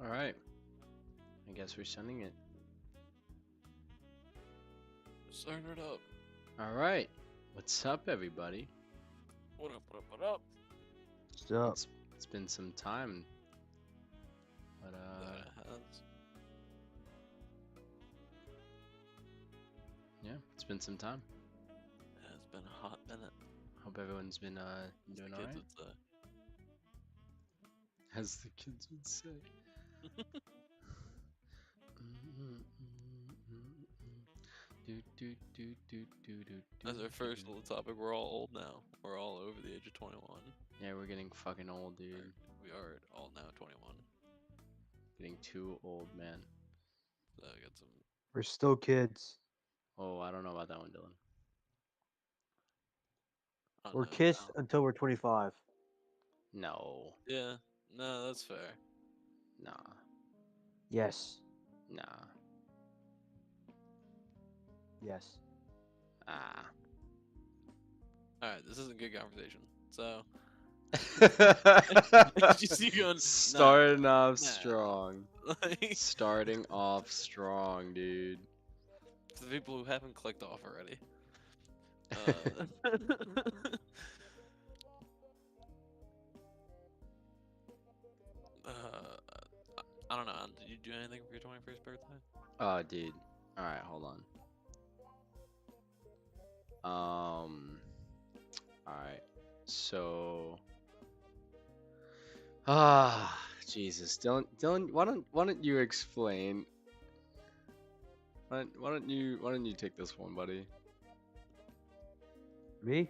All right. I guess we're sending it. Start it up. All right. What's up, everybody? What up, what up, what up? What's up? It's been some time, but That it has. yeah, it's been some time. Yeah, it's been a hot minute. Hope everyone's been As doing the all kids right. would say. As the kids would say. As our first little topic, we're all old now. We're all over the age of 21. Yeah, we're getting fucking old, dude. We are all now 21. Getting too old, man. So I got some. We're still kids. Oh, I don't know about that one, Dylan. I don't We're know kids now. until we're 25. No. Yeah, no, that's fair. Nah. Yes. Nah. Yes. Ah. Alright, this isn't good conversation. So, Starting just you going, off nah. strong. Like, Starting off strong, dude. to the people who haven't clicked off already. Uh, I don't know. Did you do anything for your 21st birthday? Oh, dude. All right, hold on. All right. So, Jesus, Dylan, why don't you explain? Why don't you take this one, buddy? Me?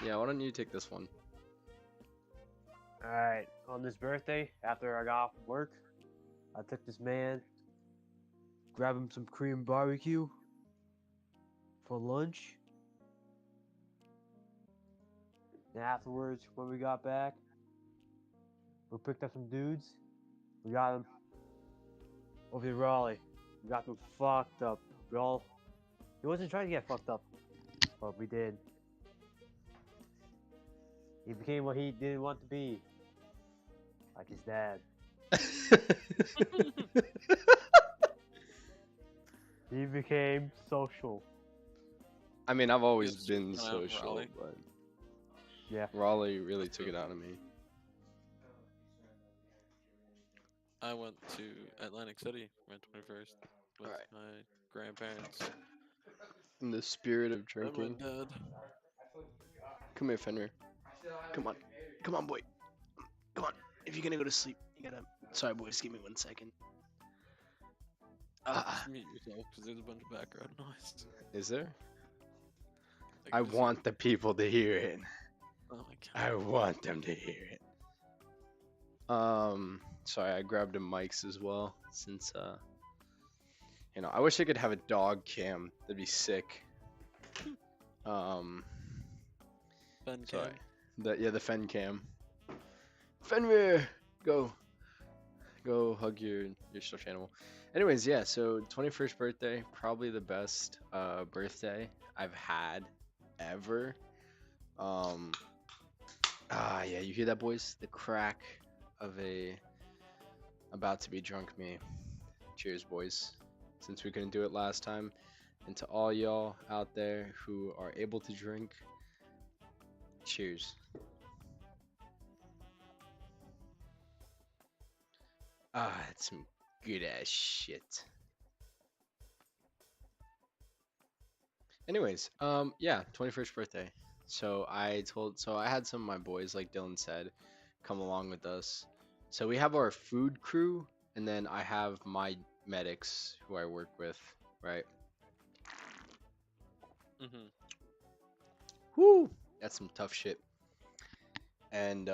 Yeah, why don't you take this one? Alright. On this birthday, after I got off from work, I took this man, grabbed him some Korean barbecue for lunch. And afterwards, when we got back, we picked up some dudes. We got them over to Raleigh. We got them fucked up. He wasn't trying to get fucked up, but we did. He became what he didn't want to be. Like his dad. He became social. I mean, I've always Yes, been went out in social, Raleigh. but Yeah. Raleigh really took it out of me. I went to Atlantic City for my 21st with Alright. my grandparents In the spirit of and drinking, my dad. come here, Fenrir. Come on, boy. Come on. If you're gonna go to sleep, you gotta. Sorry, boys. Give me 1 second. Just mute yourself because there's a bunch of background noise. Is there? can I just hear- want the people to hear it. Oh my god. I want them to hear it. Sorry, I grabbed the mics as well since I wish I could have a dog cam. That'd be sick. Ben Sorry. Cam. The Fen cam. Fenrir, go hug your stuffed animal. Anyways, yeah. So 21st birthday, probably the best birthday I've had ever. Yeah, you hear that, boys? The crack of a about to be drunk me. Cheers, boys. Since we couldn't do it last time, and to all y'all out there who are able to drink, cheers. That's some good ass shit. Anyways, yeah, 21st birthday. So I had some of my boys, like Dylan said, come along with us. So we have our food crew, and then I have my medics who I work with, right? Mm-hmm. Woo! That's some tough shit. And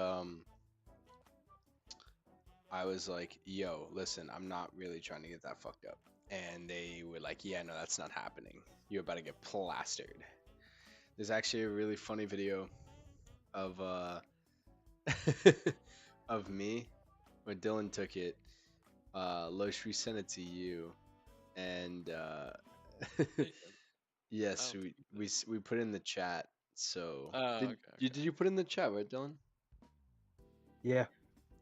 I was like, yo, listen, I'm not really trying to get that fucked up. And they were like, yeah, no, that's not happening. You're about to get plastered. There's actually a really funny video of of me when Dylan took it. Losh, we sent it to you, and yes, Oh. we put it in the chat. So Okay. did you put it in the chat, right, Dylan? Yeah.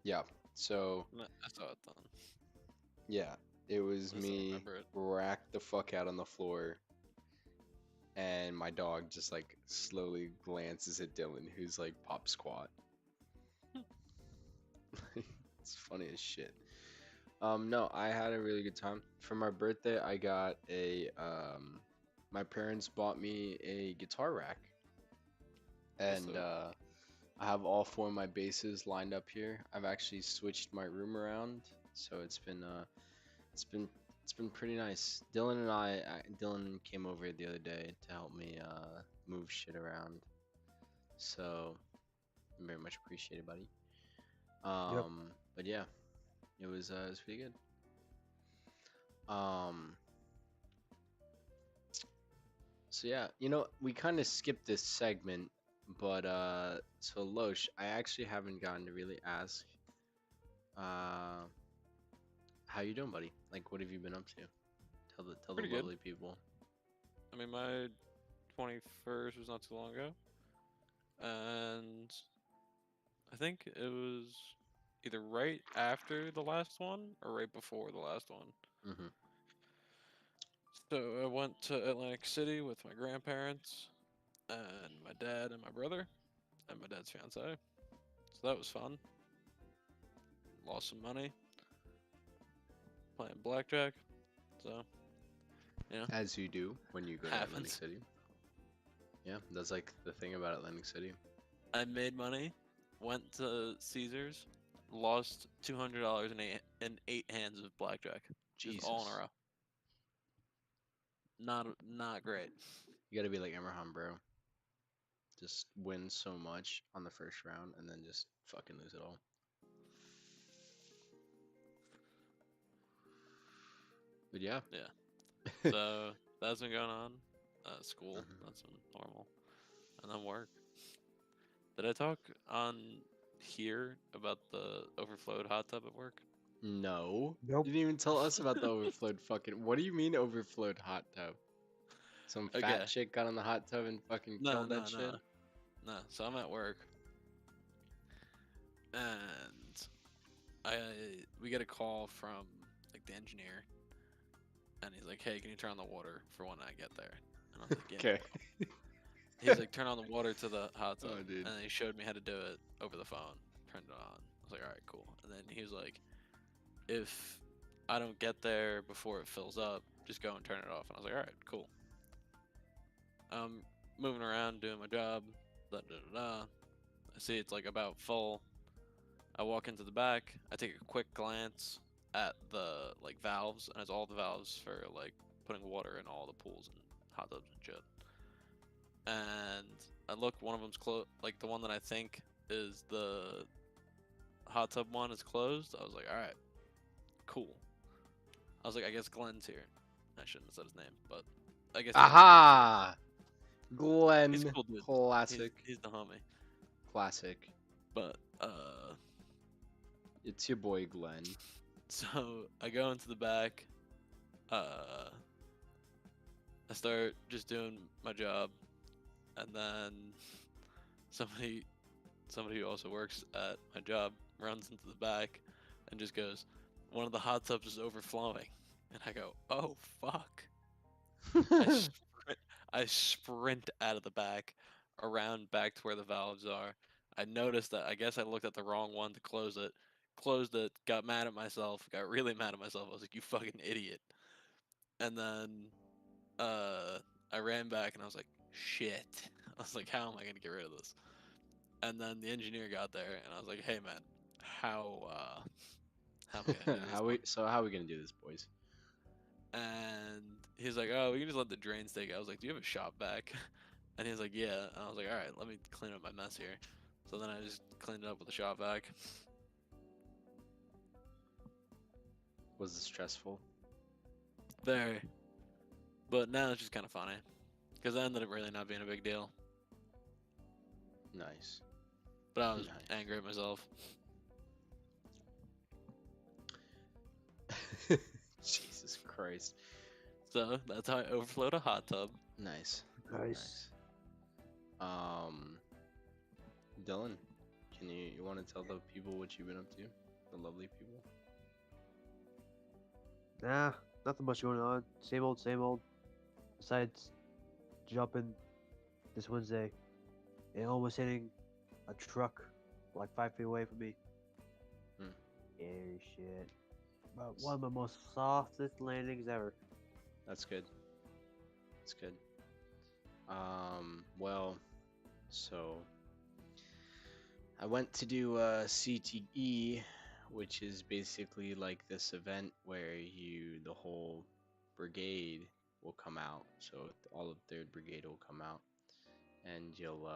Yeah. So No, I saw it then. Yeah, it was I still me remember it. racked the fuck out on the floor, and my dog just like slowly glances at Dylan, who's like pop squat. It's funny as shit. No, I had a really good time. For my birthday, I got my parents bought me a guitar rack, That's and dope. I have all four of my basses lined up here. I've actually switched my room around, so it's been it's been pretty nice. Dylan came over the other day to help me move shit around, so very much appreciated, buddy. Yep. But yeah, it was pretty good. Um, so yeah, we kind of skipped this segment, but so Loesch, I actually haven't gotten to really ask uh how you doing, buddy? Like, what have you been up to? Tell the Pretty good. lovely people. I mean, my 21st was not too long ago, and I think it was either right after the last one or right before the last one. Hmm. So I went to Atlantic City with my grandparents and my dad and my brother and my dad's fiance. So that was fun. Lost some money playing blackjack. So, you know, As you do when you go to Atlantic happens. City. Yeah, that's like the thing about Atlantic City. I made money, went to Caesars, lost $200 in 8 hands of blackjack, just all in a Jesus, row. Not great. you gotta be like Emmerham, bro. Just win so much on the first round and then just fucking lose it all. But yeah. Yeah. So that's been going on. School, Mhm. that's been normal, and then work. Did I talk on here about the overflowed hot tub at work? No. Nope. You didn't even tell us about the overflowed fucking. What do you mean overflowed hot tub? Some fat Okay. chick got in the hot tub and fucking No, killed that no, shit? no, no. So I'm at work, and I we get a call from like the engineer, and he's like, "Hey, can you turn on the water for when I get there?" And I was like, "Yeah, no Okay. problem." He's like, "Turn on the water to the hot tub," Oh, dude. and then he showed me how to do it over the phone. Turned it on. I was like, "All right, cool." And then he was like, "If I don't get there before it fills up, just go and turn it off." And I was like, "All right, cool." I'm moving around doing my job. Da, da, da, da. I see it's like about full. I walk into the back. I take a quick glance at the like valves, and it's all the valves for like putting water in all the pools and hot tubs and shit. And I look, one of them's closed. Like the one that I think is the hot tub one is closed. I was like, all right, cool. I was like, I guess Glenn's here. I shouldn't have said his name, but I guess the engineer's here. Aha! He's a Glenn. cool dude. Classic. He's the homie. Classic. But It's your boy Glenn. so I go into the back. Uh, I start just doing my job, and then somebody somebody who also works at my job runs into the back and just goes, "One of the hot tubs is overflowing," and I go, "Oh fuck!" I sprint, I sprint out of the back, around back to where the valves are. I noticed that I guess I looked at the wrong one to close it. Closed it, got mad at myself, got really mad at myself. I was like, "You fucking idiot!" And then I ran back and I was like, "Shit!" I was like, "How am I gonna get rid of this?" And then the engineer got there, and I was like, "Hey man, how am I gonna do this one?" How are we gonna do this, boys? And he's like, "Oh, we can just let the drains take it." I was like, "Do you have a shop vac?" And he's like, "Yeah." And I was like, "All right, let me clean up my mess here." So then I just cleaned it up with a shop vac. Was it stressful? Very. But now it's just kind of funny because it ended up really not being a big deal. Nice. But I was Nice. angry at myself. Jesus Christ. So that's how I overflowed a hot tub. Nice. Nice. Um, Dylan, you want to tell the people what you've been up to? The lovely people. Nah, nothing much going on. Same old, same old. Besides jumping this Wednesday and almost hitting a truck like 5 feet away from me. Hmm. Scary shit. But one of the most softest landings ever. That's good. That's good. Well, so I went to do CTE, which is basically like this event where the whole brigade will come out. So all of Third Brigade will come out, and you'll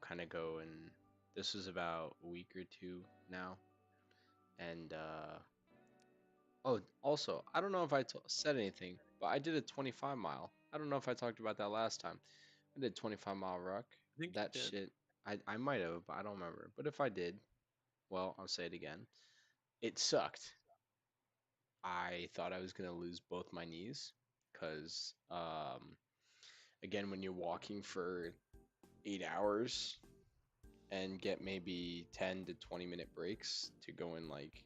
kind of go and this was about a week or two now, and oh, also I don't know if said anything, but I did a 25 mile. I don't know if I talked about that last time. I did 25-mile ruck. I think That you did. shit, I might have, but I don't remember. But if I did, well, I'll say it again. It sucked. I thought I was gonna lose both my knees, cause again, when you're walking for 8 hours and get maybe 10 to 20-minute breaks to go and like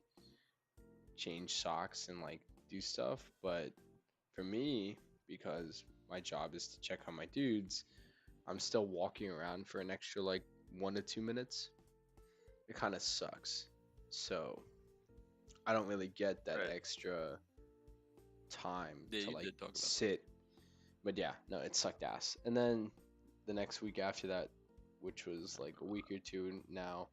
change socks and like do stuff, but for me, because my job is to check on my dudes, I'm still walking around for an extra like 1 to 2 minutes. It kind of sucks. So I don't really get that Right. extra time Yeah, to you like did talk about that. sit. But yeah, no, it sucked ass. And then the next week after that, which was like a week or two now,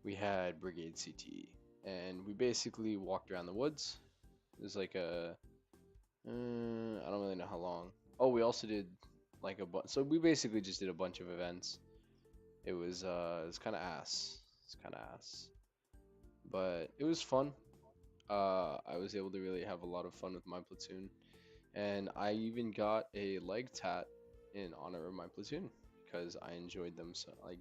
we had Brigade CTE. And we basically walked around the woods. It was like I don't really know how long. Oh, we also did like a bunch. So we basically just did a bunch of events. It was kind of ass. It's kind of ass, but it was fun. I was able to really have a lot of fun with my platoon, and I even got a leg tat in honor of my platoon because I enjoyed them so. Like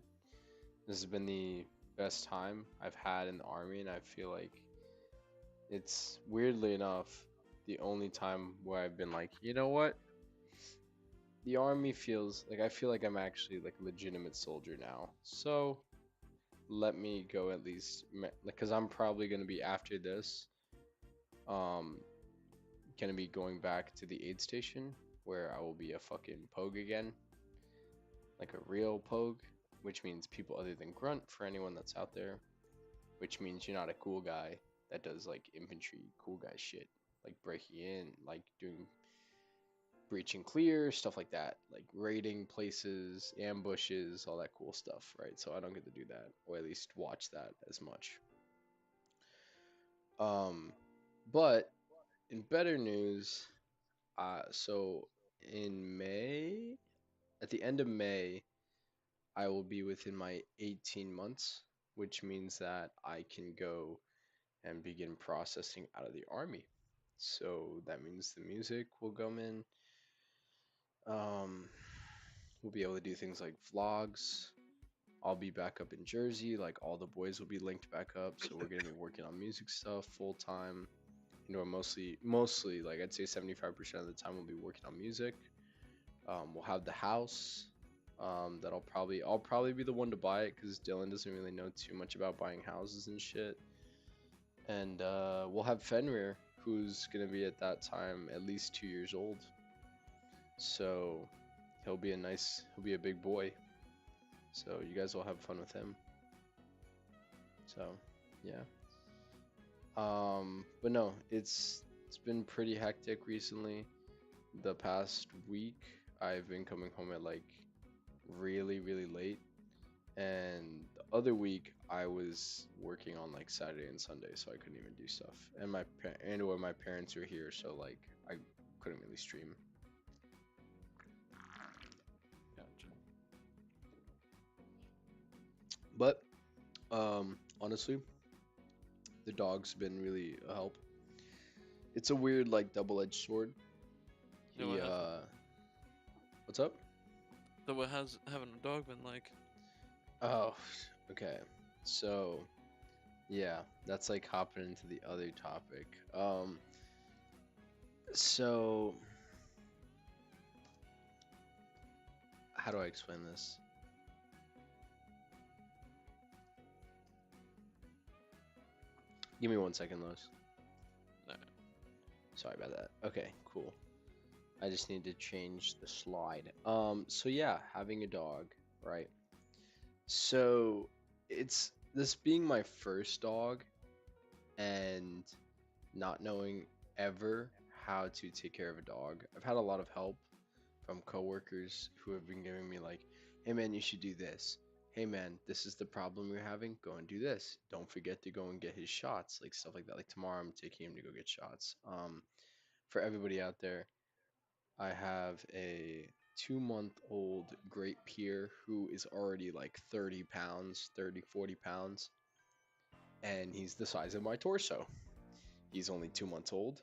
this has been the best time I've had in the army, and I feel like it's weirdly enough the only time where I've been like, you know what? The army feels like I feel like I'm actually like a legitimate soldier now. So let me go at least because I'm probably gonna be after this. Um, gonna be going back to the aid station where I will be a fucking pogue again, like a real pogue, which means people other than grunt for anyone that's out there, which means you're not a cool guy that does like infantry cool guy shit, like breaking in, like doing breach and clear, stuff like that, like raiding places, ambushes, all that cool stuff, right? So I don't get to do that, or at least watch that as much. Um, but in better news, so in May, at the end of May, I will be within my 18 months, which means that I can go and begin processing out of the army. So that means the music will come in. Um, we'll be able to do things like vlogs. I'll be back up in Jersey. Like all the boys will be linked back up. So we're gonna be working on music stuff full time. You know, mostly like I'd say 75% of the time we'll be working on music. We'll have the house. I'll probably be the one to buy it because Dylan doesn't really know too much about buying houses and shit. And we'll have Fenrir, who's gonna be at that time at least 2 years old. So he'll be a big boy. So you guys will have fun with him. So yeah. But no, it's been pretty hectic recently. The past week, I've been coming home at like really, really late. And the other week, I was working on like Saturday and Sunday, so I couldn't even do stuff. And or my parents were here, so like I couldn't really stream. Gotcha. But honestly, the dog's been really a help. It's a weird like double-edged sword. Yeah, what happened? What's up? So what has having a dog been like? Oh, okay. So, yeah, that's like hopping into the other topic. So how do I explain this? Give me 1 second, Lois. Alright. Sorry about that. Okay, cool. I just need to change the slide. So yeah, having a dog, right? So it's this being my first dog and not knowing ever how to take care of a dog. I've had a lot of help from coworkers who have been giving me like, "Hey man, you should do this. Hey man, this is the problem you're having. Go and do this. Don't forget to go and get his shots." Like stuff like that. Like tomorrow I'm taking him to go get shots. For everybody out there, I have a 2 month old Great Peer who is already like 30 pounds, 30, 40 pounds, and he's the size of my torso. He's only 2 months old,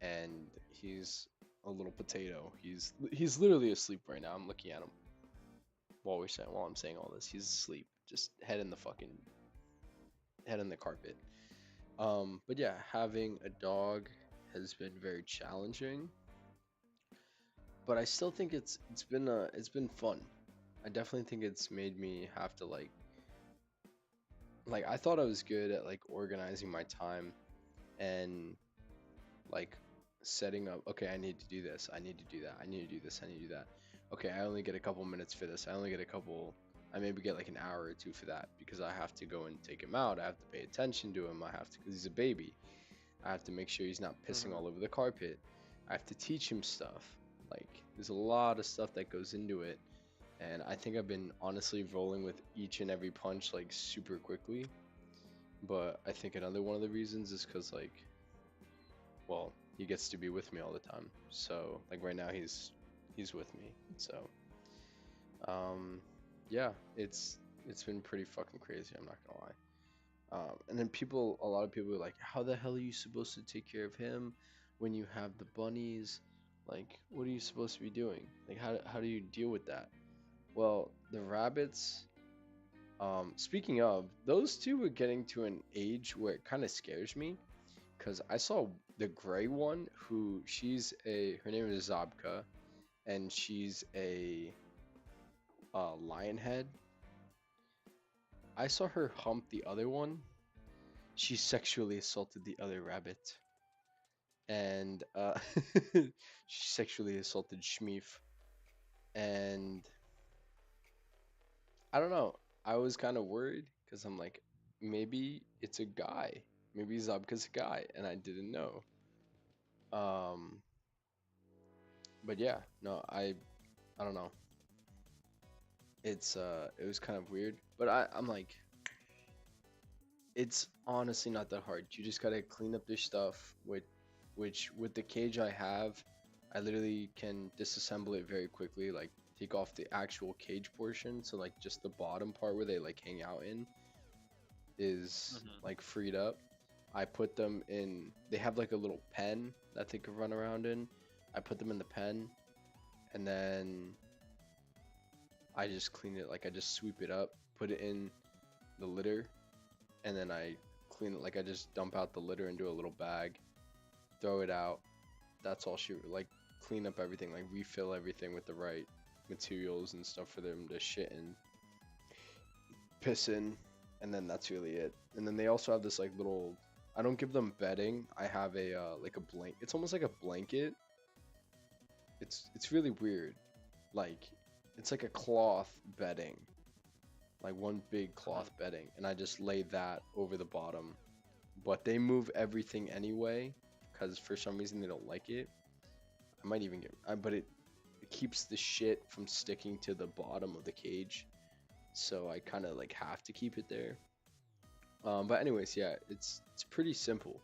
and he's a little potato. He's literally asleep right now. I'm looking at him while I'm saying all this. He's asleep, just head in the carpet. But yeah, having a dog has been very challenging, but I still think it's been fun. I definitely think it's made me have to like I thought I was good at like organizing my time and like setting up, okay, I need to do this, I need to do that, I need to do this, I need to do that. Okay, I only get a couple minutes for this. I maybe get like an hour or two for that because I have to go and take him out. I have to pay attention to him. I have to, because he's a baby. I have to make sure he's not pissing all over the carpet. I have to teach him stuff. Like, there's a lot of stuff that goes into it. And I think I've been honestly rolling with each and every punch like super quickly. But I think another one of the reasons is because, like, well, he gets to be with me all the time. So, like, right now he's with me. So, yeah, it's been pretty fucking crazy. I'm not gonna lie. And then a lot of people are like, how the hell are you supposed to take care of him when you have the bunnies? Like, what are you supposed to be doing? Like, how do you deal with that? Well, the rabbits, speaking of, those two were getting to an age where it kind of scares me because I saw the gray one her name is Zabka, and she's a lion head. I saw her hump the other one. She sexually assaulted the other rabbit, and she sexually assaulted Shmeef. And I don't know. I was kind of worried because I'm like, maybe it's a guy. Maybe Zabka's a guy, and I didn't know. Um, but yeah, no, I don't know. It was kind of weird, but I'm like, it's honestly not that hard. You just gotta clean up their stuff which with the cage I have, I literally can disassemble it very quickly, like take off the actual cage portion, so like just the bottom part where they like hang out in is like freed up. I put them in, they have like a little pen that they could run around in. I put them in the pen, and then I just clean it, like I just sweep it up, put it in the litter, and then I clean it, like I just dump out the litter into a little bag, throw it out. That's all she, like, clean up everything, like refill everything with the right materials and stuff for them to shit and piss in, and then that's really it. And then they also have this like little, I don't give them bedding. I have a like a blanket. It's almost like a blanket. It's really weird. Like, it's like a cloth bedding, like one big cloth bedding, and I just lay that over the bottom. But they move everything anyway, because for some reason they don't like it. I might even get, but it keeps the shit from sticking to the bottom of the cage, so I kind of like have to keep it there. But anyways, yeah, it's pretty simple.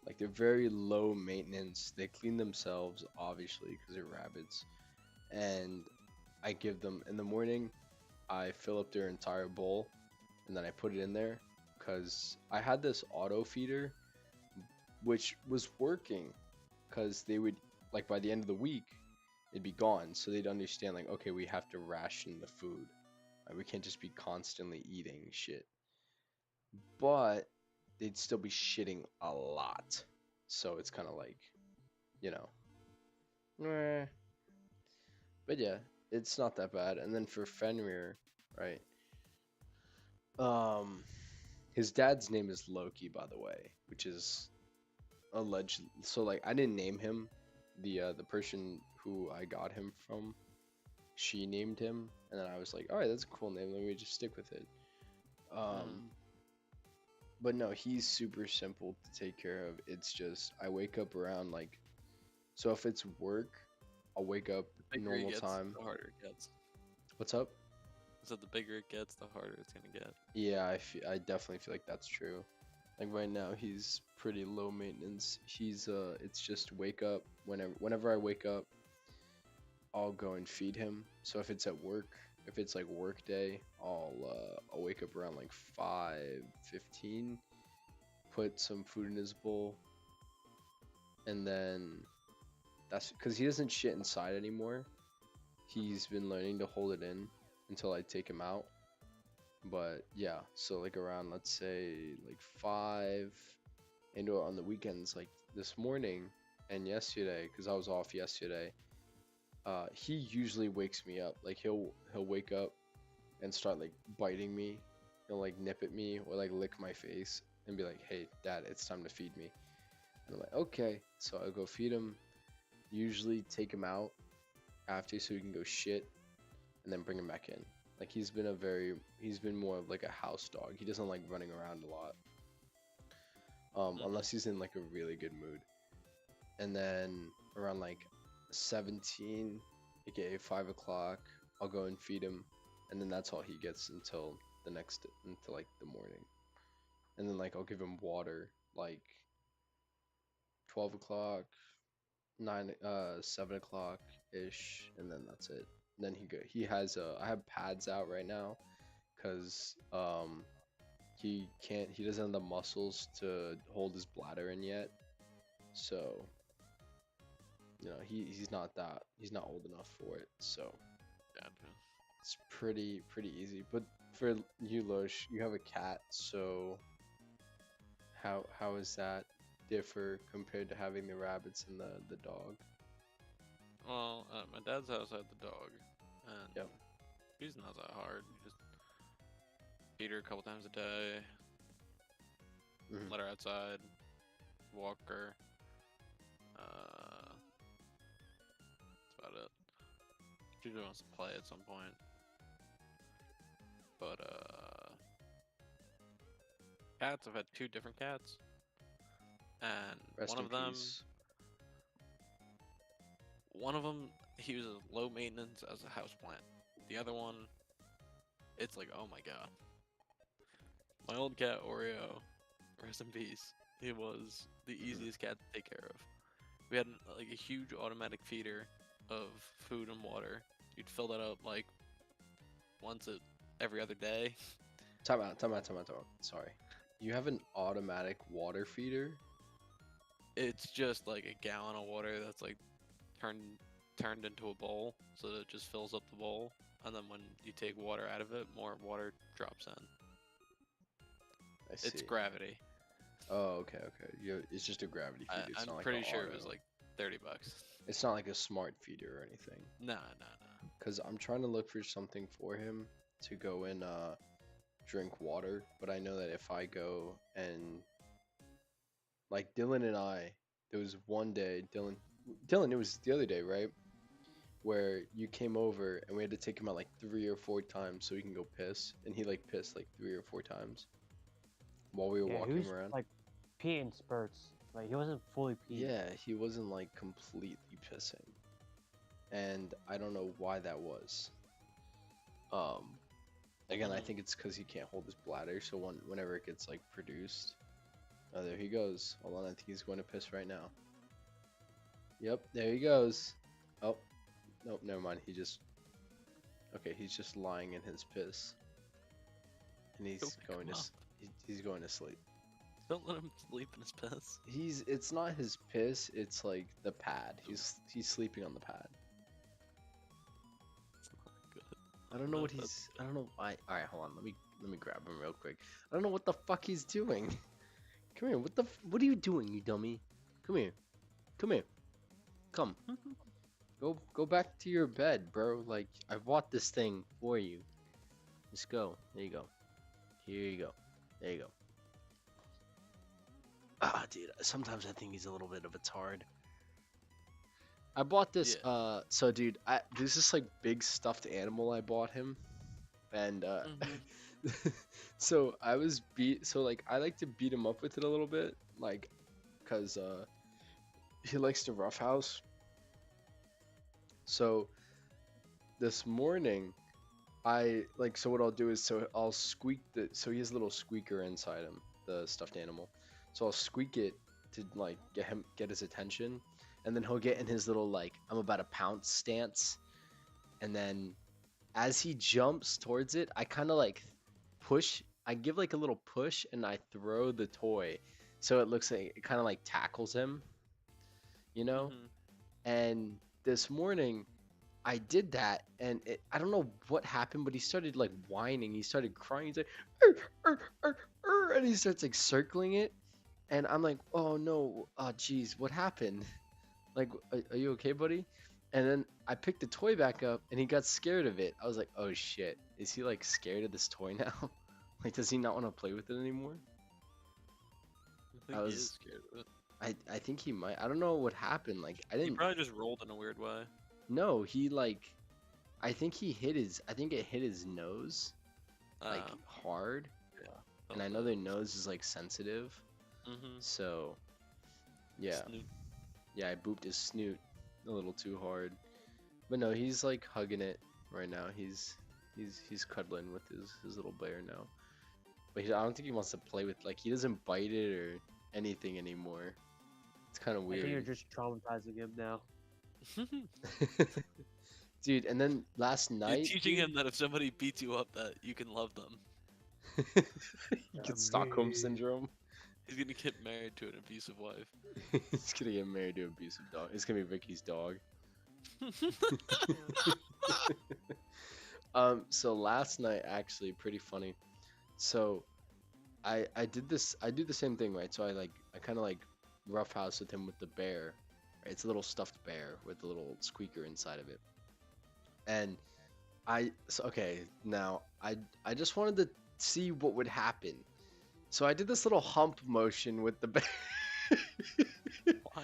Like, they're very low maintenance. They clean themselves, obviously, because they're rabbits. And I give them, in the morning, I fill up their entire bowl, and then I put it in there, because I had this auto feeder, which was working, because they would, like, by the end of the week, it'd be gone. So they'd understand, like, okay, we have to ration the food. Like, we can't just be constantly eating shit. But they'd still be shitting a lot. So it's kind of like, you know, meh. But yeah, it's not that bad. And then for Fenrir, right? Um, his dad's name is Loki, by the way, which is alleged. So like I didn't name him. The person who I got him from, she named him, and then I was like, all right, that's a cool name. Let me just stick with it. Mm. But no, he's super simple to take care of. It's just I wake up around like, so if it's work, I'll wake up The bigger normal it gets, time. the harder it gets. What's up? So the bigger it gets, the harder it's gonna get. Yeah, I definitely feel like that's true. Like right now, he's pretty low maintenance. It's just wake up whenever I wake up, I'll go and feed him. So if it's at work, if it's like work day, I'll wake up around like 5:15, put some food in his bowl, and then that's because he doesn't shit inside anymore. He's been learning to hold it in until I take him out. But yeah, so like around let's say like 5, and or on the weekends like this morning and yesterday, because I was off yesterday. He usually wakes me up. Like he'll wake up and start like biting me. He'll like nip at me or like lick my face and be like, "Hey, Dad, it's time to feed me." And I'm like, "Okay." So I'll go feed him. Usually take him out after so he can go shit, and then bring him back in. Like he's been more of like a house dog. He doesn't like running around a lot. Unless he's in like a really good mood. And then around like 17, aka 5 o'clock, I'll go and feed him, and then that's all he gets until like the morning. And then like I'll give him water like 12 o'clock, 7 o'clock ish, and then that's it. And then he has I have pads out right now, cause he doesn't have the muscles to hold his bladder in yet, so he's not old enough for it, so Gotcha. it's pretty easy. But for you, Losh, you have a cat, so how is that differ compared to having the rabbits and the dog? Well, at my dad's house I had the dog, and Yep. she's not that hard. You just feed her a couple times a day, Mhm. let her outside, walk her. That's about it. She usually wants to play at some point, but cats. I've had two different cats, and Rest in peace. one of them, he was low maintenance as a houseplant. The other one, it's like, oh my god. My old cat Oreo, rest in peace. He was the easiest cat to take care of. We had like a huge automatic feeder of food and water. You'd fill that up like every other day. Time out, time out, time out, time out. Sorry. You have an automatic water feeder? It's just like a gallon of water that's like turned turned into a bowl, so that it just fills up the bowl, and then when you take water out of it, more water drops in. I see. It's gravity. Oh, okay, okay. It's just a gravity feeder. It's I'm not like pretty a sure it auto. was like $30. It's not like a smart feeder or anything. Nah, nah, nah. Because I'm trying to look for something for him to go and drink water. But I know that if I go and like Dylan and I, there was one day, Dylan, it was the other day, right? Where you came over and we had to take him out like 3 or 4 times so he can go piss, and he like pissed like 3 or 4 times while we were Yeah, he walking was around. like peeing spurts. Like he wasn't fully peeing. Yeah, he wasn't like completely pissing, and I don't know why that was. Um, Again, I think it's because he can't hold his bladder, so whenever it gets like produced, oh, there he goes. Hold on, I think he's going to piss right now. Yep, there he goes. Oh, nope, never mind. Okay, he's just lying in his piss, and Go pick him up. he's going to sleep. Don't let him sleep in his piss. It's not his piss, it's like the pad. He's sleeping on the pad. It's not good. I don't know what he's. I don't know. All right, hold on. Let me grab him real quick. I don't know what the fuck he's doing. Come here. What are you doing, you dummy? Come here. Come here. Come. Go back to your bed, bro. Like I bought this thing for you. Just go. There you go. Here you go. There you go. Ah, dude. Sometimes I think he's a little bit of a tard. I bought this. Yeah. So dude, there's this like big stuffed animal I bought him, and Mhm. so I was beat. So like I like to beat him up with it a little bit, like, cause he likes to roughhouse. So this morning, I like so what I'll do is so I'll squeak the so he has a little squeaker inside him, the stuffed animal. So I'll squeak it to like get his attention, and then he'll get in his little like I'm about to pounce stance, and then as he jumps towards it, I kind of like push. I give like a little push, and I throw the toy, so it looks like it kind of like tackles him, you know. Mhm. And this morning I did that, and I don't know what happened, but he started like whining. He started crying. He's like, "Arr, arr, arr, arr," and he starts like circling it, and I'm like, oh no, oh geez, what happened? Like, are you okay, buddy? And then I picked the toy back up, and he got scared of it. I was like, oh shit, is he like scared of this toy now? Like, does he not want to play with it anymore? I think I he was, is scared of it. I think he might. I don't know what happened. Like, I He didn't. probably just rolled in a weird way. No, he like, I think he hit his. I think it hit his nose, like Uh, hard. yeah. And I know their nose is like sensitive, Mhm. so yeah, Snoot. yeah, I booped his snoot a little too hard. But no, he's like hugging it right now. He's cuddling with his little bear now. But I don't think he wants to play with like he doesn't bite it or anything anymore. It's kind of I think you're weird. just traumatizing him now. Dude, and then last You're night, teaching dude, him that if somebody beats you up, that you can love them. he gets Stockholm Me. syndrome. He's gonna get married to an abusive wife. He's gonna get married to an abusive dog. It's gonna be Ricky's dog. So last night actually pretty funny. So I did this I do the same thing, right? So I kind of like roughhouse with him with the bear. Right? It's a little stuffed bear with a little squeaker inside of it. And okay, now I just wanted to see what would happen. So I did this little hump motion with the bear. Why?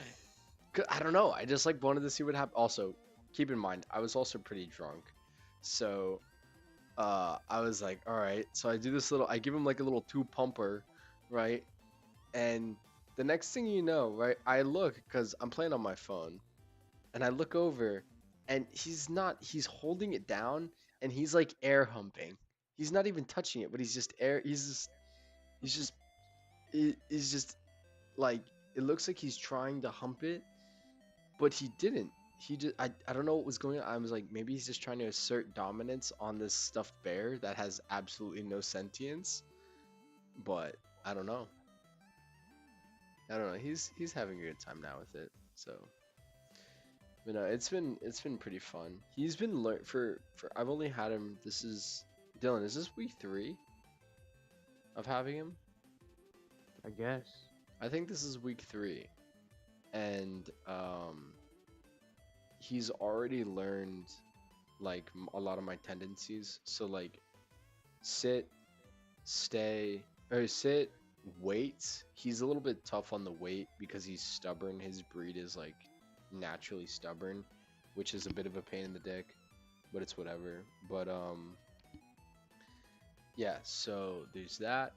I don't know. I just like wanted to see what happened. Also, keep in mind, I was also pretty drunk. So I was like, all right. So I do this little I give him like a little two pumper, right? And the next thing you know, right, I look cuz I'm playing on my phone. And I look over and he's holding it down and he's like air humping. He's not even touching it, but he's just he's just like it looks like he's trying to hump it, but he didn't. He just I don't know what was going on. I was like maybe he's just trying to assert dominance on this stuffed bear that has absolutely no sentience, but I don't know. I don't know. He's having a good time now with it. So, but no, it's been pretty fun. He's been for I've only had him. This is Dylan. Is this week 3 of having him? I guess. I think this is week 3, and he's already learned like a lot of my tendencies. So like sit, stay, or sit, wait. He's a little bit tough on the wait because he's stubborn. His breed is like naturally stubborn, which is a bit of a pain in the dick, but it's whatever. But yeah, so there's that.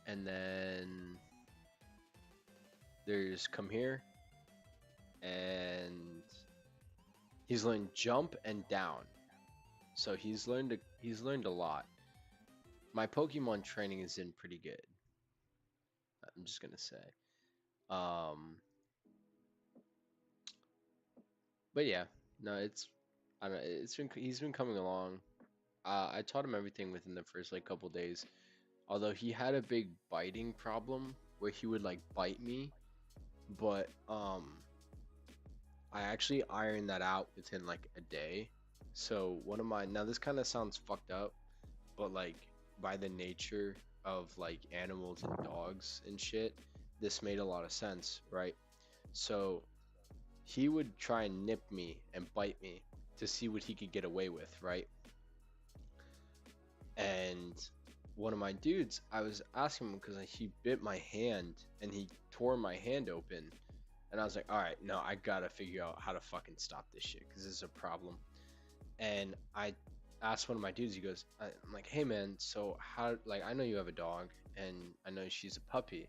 And then there's come here, and he's learned jump and down. So he's learned a lot. My Pokemon training is in pretty good. I'm just gonna say. Um, but yeah, no, I don't know. He's been coming along. I taught him everything within the first like couple days. Although he had a big biting problem where he would like bite me, but I actually ironed that out within like a day. So one of my now this kind of sounds fucked up, but like by the nature of like animals and dogs and shit, this made a lot of sense, right? So he would try and nip me and bite me to see what he could get away with, right? And one of my dudes, I was asking him because he bit my hand and he tore my hand open, and I was like, all right, no, I gotta figure out how to fucking stop this shit because this is a problem. And I asked one of my dudes. He goes, I'm like, hey man, so how? Like, I know you have a dog, and I know she's a puppy.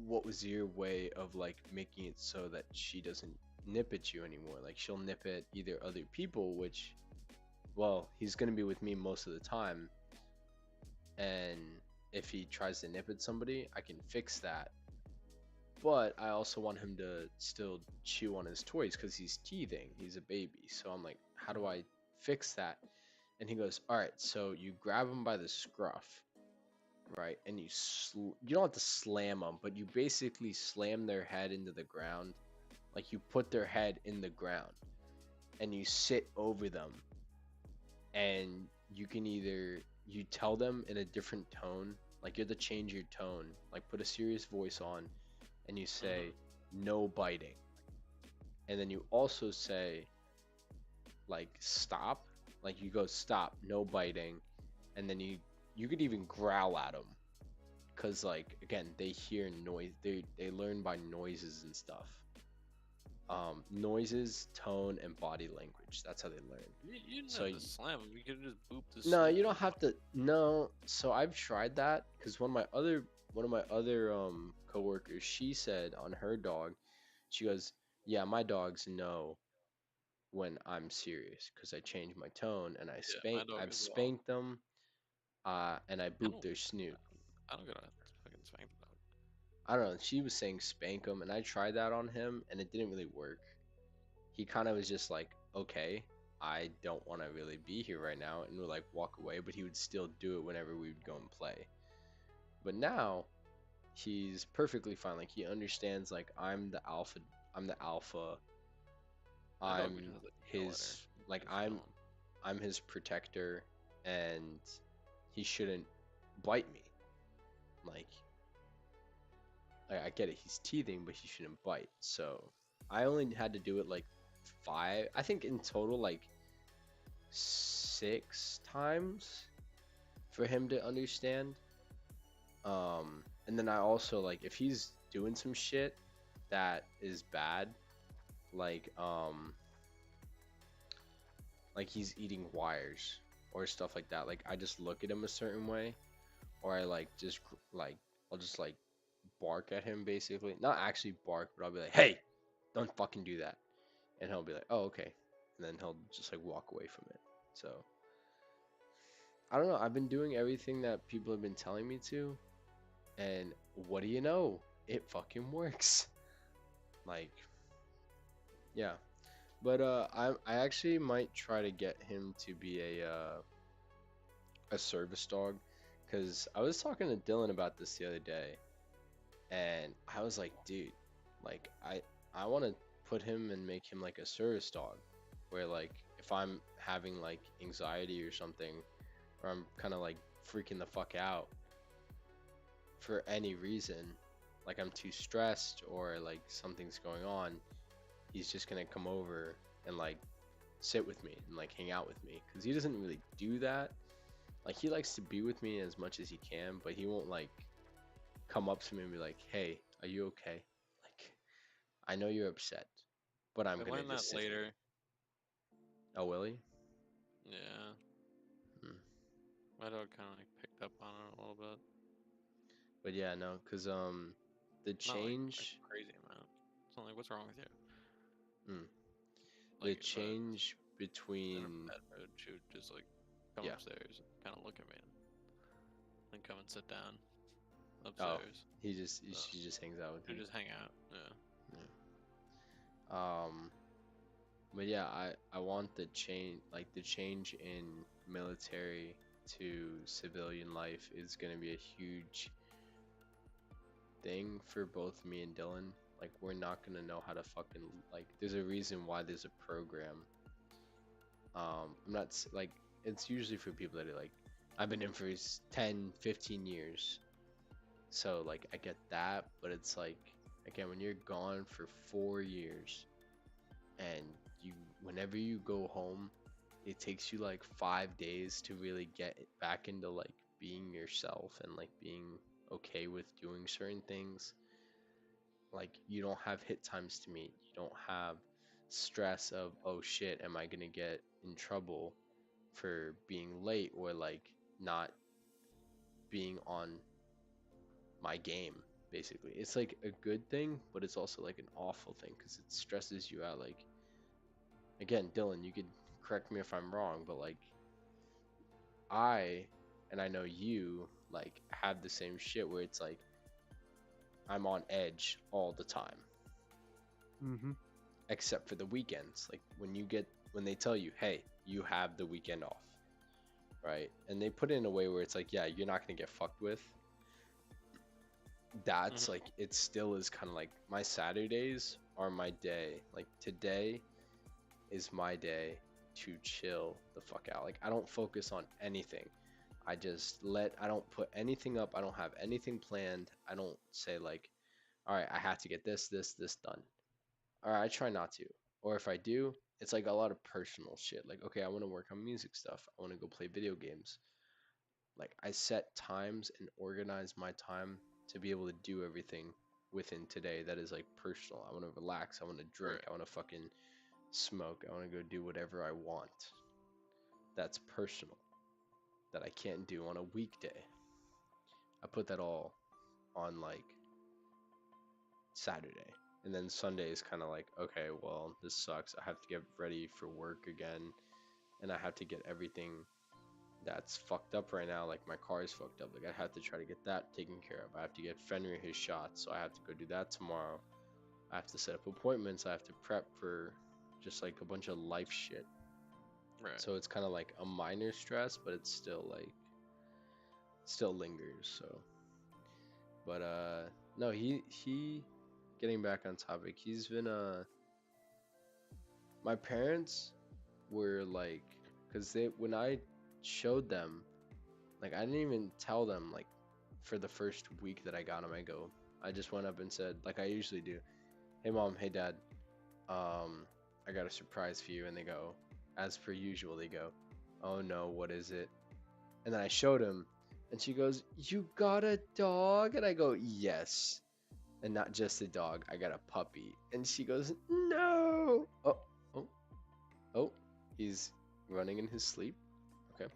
What was your way of like making it so that she doesn't nip at you anymore? Like, she'll nip at either other people, which, well, he's gonna be with me most of the time, and if he tries to nip at somebody, I can fix that. But I also want him to still chew on his toys because he's teething. He's a baby. So I'm like, how do I fix that? And he goes, all right, so you grab him by the scruff, right? And you don't have to slam them, but you basically slam their head into the ground. Like, you put their head in the ground and you sit over them, and you can either you tell them in a different tone, like you have to change your tone, like put a serious voice on, and you say no biting, and then you also say like stop, like you go stop, no biting, and then you could even growl at them, because like again they hear noise, they learn by noises and stuff. Noises, tone, and body language, that's how they learn. You didn't So have to slam him. You could just boop the no, snoot you don't and have to. No, so I've tried that because one of my other coworkers, she said on her dog, she goes, "Yeah, my dogs know when I'm serious because I change my tone and yeah, my dog I've as well. spanked them, and I I boop don't their snoot." I don't gotta fucking spank the dog. I don't know. She was saying spank them, and I tried that on him, and it didn't really work. He kind of was just like, "Okay, I don't want to really be here right now," and would like walk away, but he would still do it whenever we would go and play. But now he's perfectly fine. Like, he understands like I'm the alpha. My dog just I'm has a tail at her. his like He's chilling. I'm his protector, and he shouldn't bite me. Like, I get it, he's teething, but he shouldn't bite. So I only had to do it like five, I think in total like 6 times for him to understand. And then I also like if he's doing some shit that is bad, like like he's eating wires or stuff like that. Like I just look at him a certain way, or I like just like I'll just like bark at him basically. Not actually bark, but I'll be like, "Hey, don't fucking do that," and he'll be like, "Oh, okay," and then he'll just like walk away from it. So I don't know. I've been doing everything that people have been telling me to, and what do you know? It fucking works. Like, yeah. But I actually might try to get him to be a service dog, because I was talking to Dylan about this the other day, and I was like, dude, like I want to put him and make him like a service dog, where like if I'm having like anxiety or something, or I'm kind of like freaking the fuck out for any reason, like I'm too stressed or like something's going on, he's just gonna come over and like sit with me and like hang out with me, because he doesn't really do that. Like, he likes to be with me as much as he can, but he won't like come up to me and be like, "Hey, are you okay? Like, I know you're upset, but I'm I gonna learned that just sit here." later. Oh, Willie? Yeah, Hmm. my dog kind of like picked up on it a little bit. But yeah, no, cause the Not like a change, crazy amount. So I'm like, what's wrong with you? hmm, the Like if I was change in a between, bad mood, she would just like come yeah. upstairs and kind of look at me and come and sit down Oh, upstairs. So she just hangs out with she him. would just hang out. Yeah. Yeah. But yeah, I want the change in military to civilian life is gonna be a huge thing for both me and Dylan. Like, we're not gonna know how to fucking, like, there's a reason why there's a program. I'm not like, it's usually for people that are like, I've been in for 10, 15 years. So like I get that, but it's like, again, when you're gone for 4 years, and you whenever you go home, it takes you like 5 days to really get back into like being yourself and like being okay with doing certain things. Like you don't have hit times to meet. You don't have stress of, oh shit, am I gonna get in trouble for being late or like not being on my game, basically. It's like a good thing, but it's also like an awful thing because it stresses you out. Like, again, Dylan, you could correct me if I'm wrong, but like, I, and I know you, like, have the same shit where it's like, I'm on edge all the time, Mm-hmm. except for the weekends. Like, when they tell you, hey, you have the weekend off, right? And they put it in a way where it's like, yeah, you're not gonna get fucked with. That's Mhm. like, it still is kind of like my Saturdays are my day. Like today is my day to chill the fuck out. Like I don't focus on anything. I don't put anything up. I don't have anything planned. I don't say like, all right, I have to get this done. All right, I try not to. Or if I do, it's like a lot of personal shit. Like, okay, I want to work on music stuff. I want to go play video games. Like I set times and organize my time to be able to do everything within today that is like personal. I want to relax. I want to drink. Right. I want to fucking smoke. I want to go do whatever I want. That's personal that I can't do on a weekday. I put that all on like Saturday. And then Sunday is kind of like, okay, well, this sucks. I have to get ready for work again. And I have to get everything that's fucked up right now. Like my car is fucked up. Like I have to try to get that taken care of. I have to get Fenrir his shot, so I have to go do that tomorrow. I have to set up appointments. I have to prep for just like a bunch of life shit. Right. So it's kind of like a minor stress, but it's still like still lingers. So, but no, he getting back on topic. He's been my parents were like, cause they when I showed them, like I didn't even tell them like for the first week that I got him. I just went up and said, like I usually do, hey mom, hey dad, I got a surprise for you. And they go, as per usual, they go, oh no, what is it? And then I showed him, and she goes, you got a dog? And I go, yes. And not just a dog, I got a puppy. And she goes, no. Oh, oh, oh, he's running in his sleep. Okay.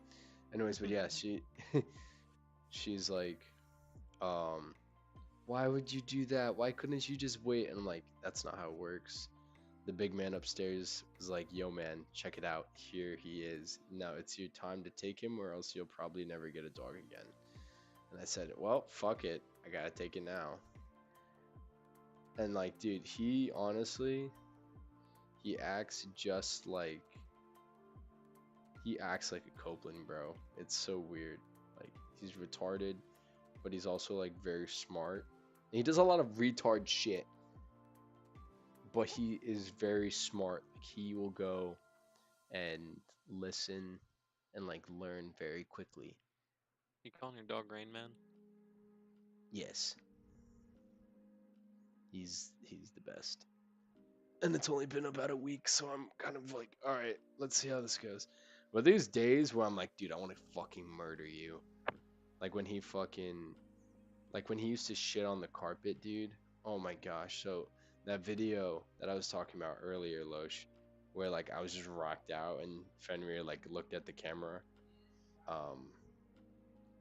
Anyways, but yeah, she's like, um, why would you do that? Why couldn't you just wait? And I'm like, that's not how it works. The big man upstairs was like, yo man, check it out. Here he is. Now it's your time to take him, or else you'll probably never get a dog again. And I said, well, fuck it. I gotta take it now. And like, dude, he honestly, he acts just like, he acts like a Copeland, bro. It's so weird. Like, he's retarded, but he's also like very smart. And he does a lot of retard shit, but he is very smart. Like, he will go and listen and like learn very quickly. You calling your dog Rain Man? Yes, he's the best. And it's only been about a week, so I'm kind of like, all right, let's see how this goes. But there's days where I'm like, dude, I want to fucking murder you. Like when he fucking, like when he used to shit on the carpet, dude. Oh my gosh. So that video that I was talking about earlier, Losh, where like I was just rocked out and Fenrir like looked at the camera. Um,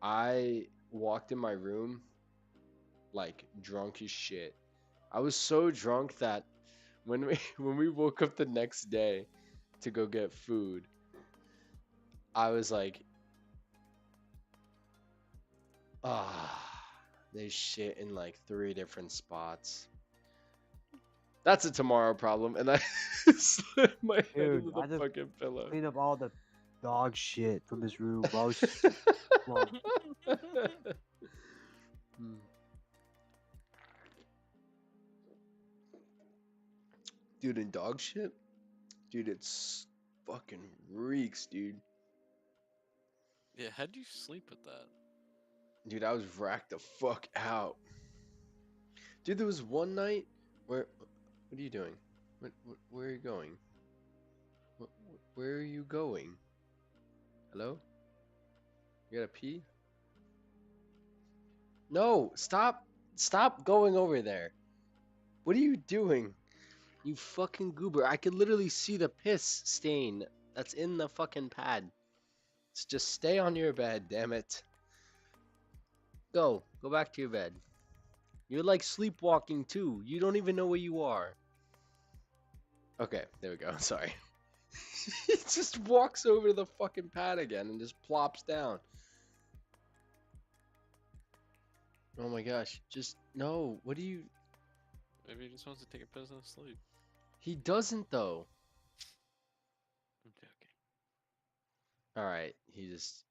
I walked in my room like drunk as shit. I was so drunk that when we when we woke up the next day to go get food, I was like, ah, there's shit in like 3 different spots. That's a tomorrow problem, and I slammed my head Dude, into the I just fucking pillow. cleaned up all the dog shit from his room. While I was, well, Hmm. Dude, and dog shit, dude, it's fucking reeks, dude. Yeah, how'd you sleep with that? Dude, I was racked the fuck out. Dude, there was one night where, what are you doing? Where are you going? Where are you going? Hello? You gotta pee? No, stop going over there. What are you doing? You fucking goober. I could literally see the piss stain that's in the fucking pad. Just stay on your bed, damn it. Go. Go back to your bed. You're like sleepwalking too. You don't even know where you are. Okay, there we go. Sorry. He just walks over to the fucking pad again and just plops down. Oh my gosh. Just, no. What do you... Maybe he just wants to take a piss and sleep. He doesn't, though. I'm joking. Alright, he just...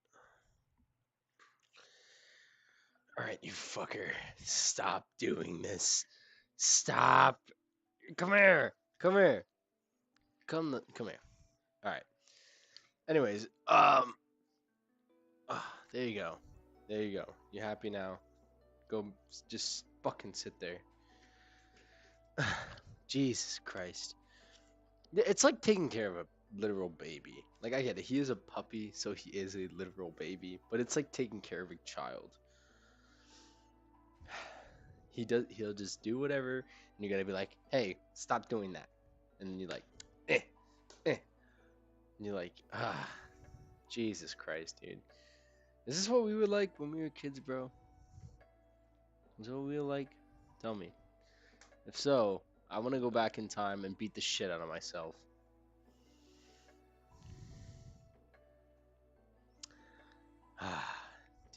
Alright, you fucker. Stop doing this. Stop. Come here. Come here. Come here. Alright. Anyways, there you go. There you go. You happy now? Go just fucking sit there. Jesus Christ. It's like taking care of a literal baby. Like, I get it. He is a puppy, so he is a literal baby. But it's like taking care of a child. He'll just do whatever, and you gotta be like, hey, stop doing that. And then you're like, eh, eh. And you're like, Jesus Christ, dude. Is this what we were like when we were kids, bro? Is that what we were like? Tell me. If so, I want to go back in time and beat the shit out of myself.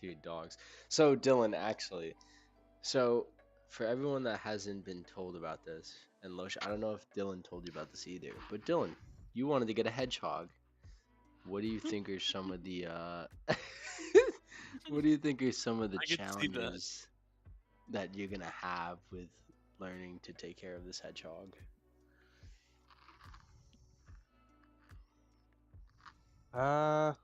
Dude, dogs. So, Dylan, actually. So, for everyone that hasn't been told about this, and Losh, I don't know if Dylan told you about this either, but Dylan, you wanted to get a hedgehog. What do you think are some of the, what do you think are some of the I could see that. challenges that you're gonna have with learning to take care of this hedgehog? I'm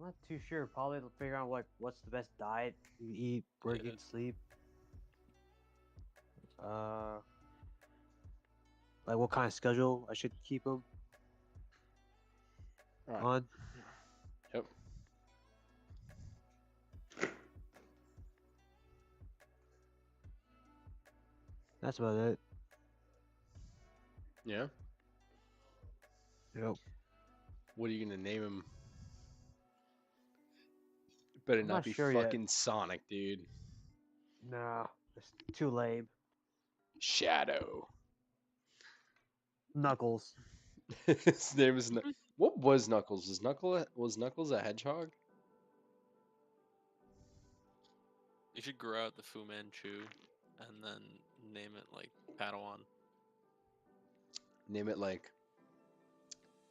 not too sure. Probably to figure out like what's the best diet you eat, where you Yeah. can sleep. Like what kind of schedule I should keep them Alright. on. Yep. That's about it. Yeah? Yep. What are you gonna name him? Better I'm not not be sure yet. fucking Sonic, dude. Nah, it's too lame. Shadow. Knuckles. His name is. What was Knuckles? Was Knuckles a hedgehog? You should grow out the Fu Manchu and then name it like Padawan. Name it like.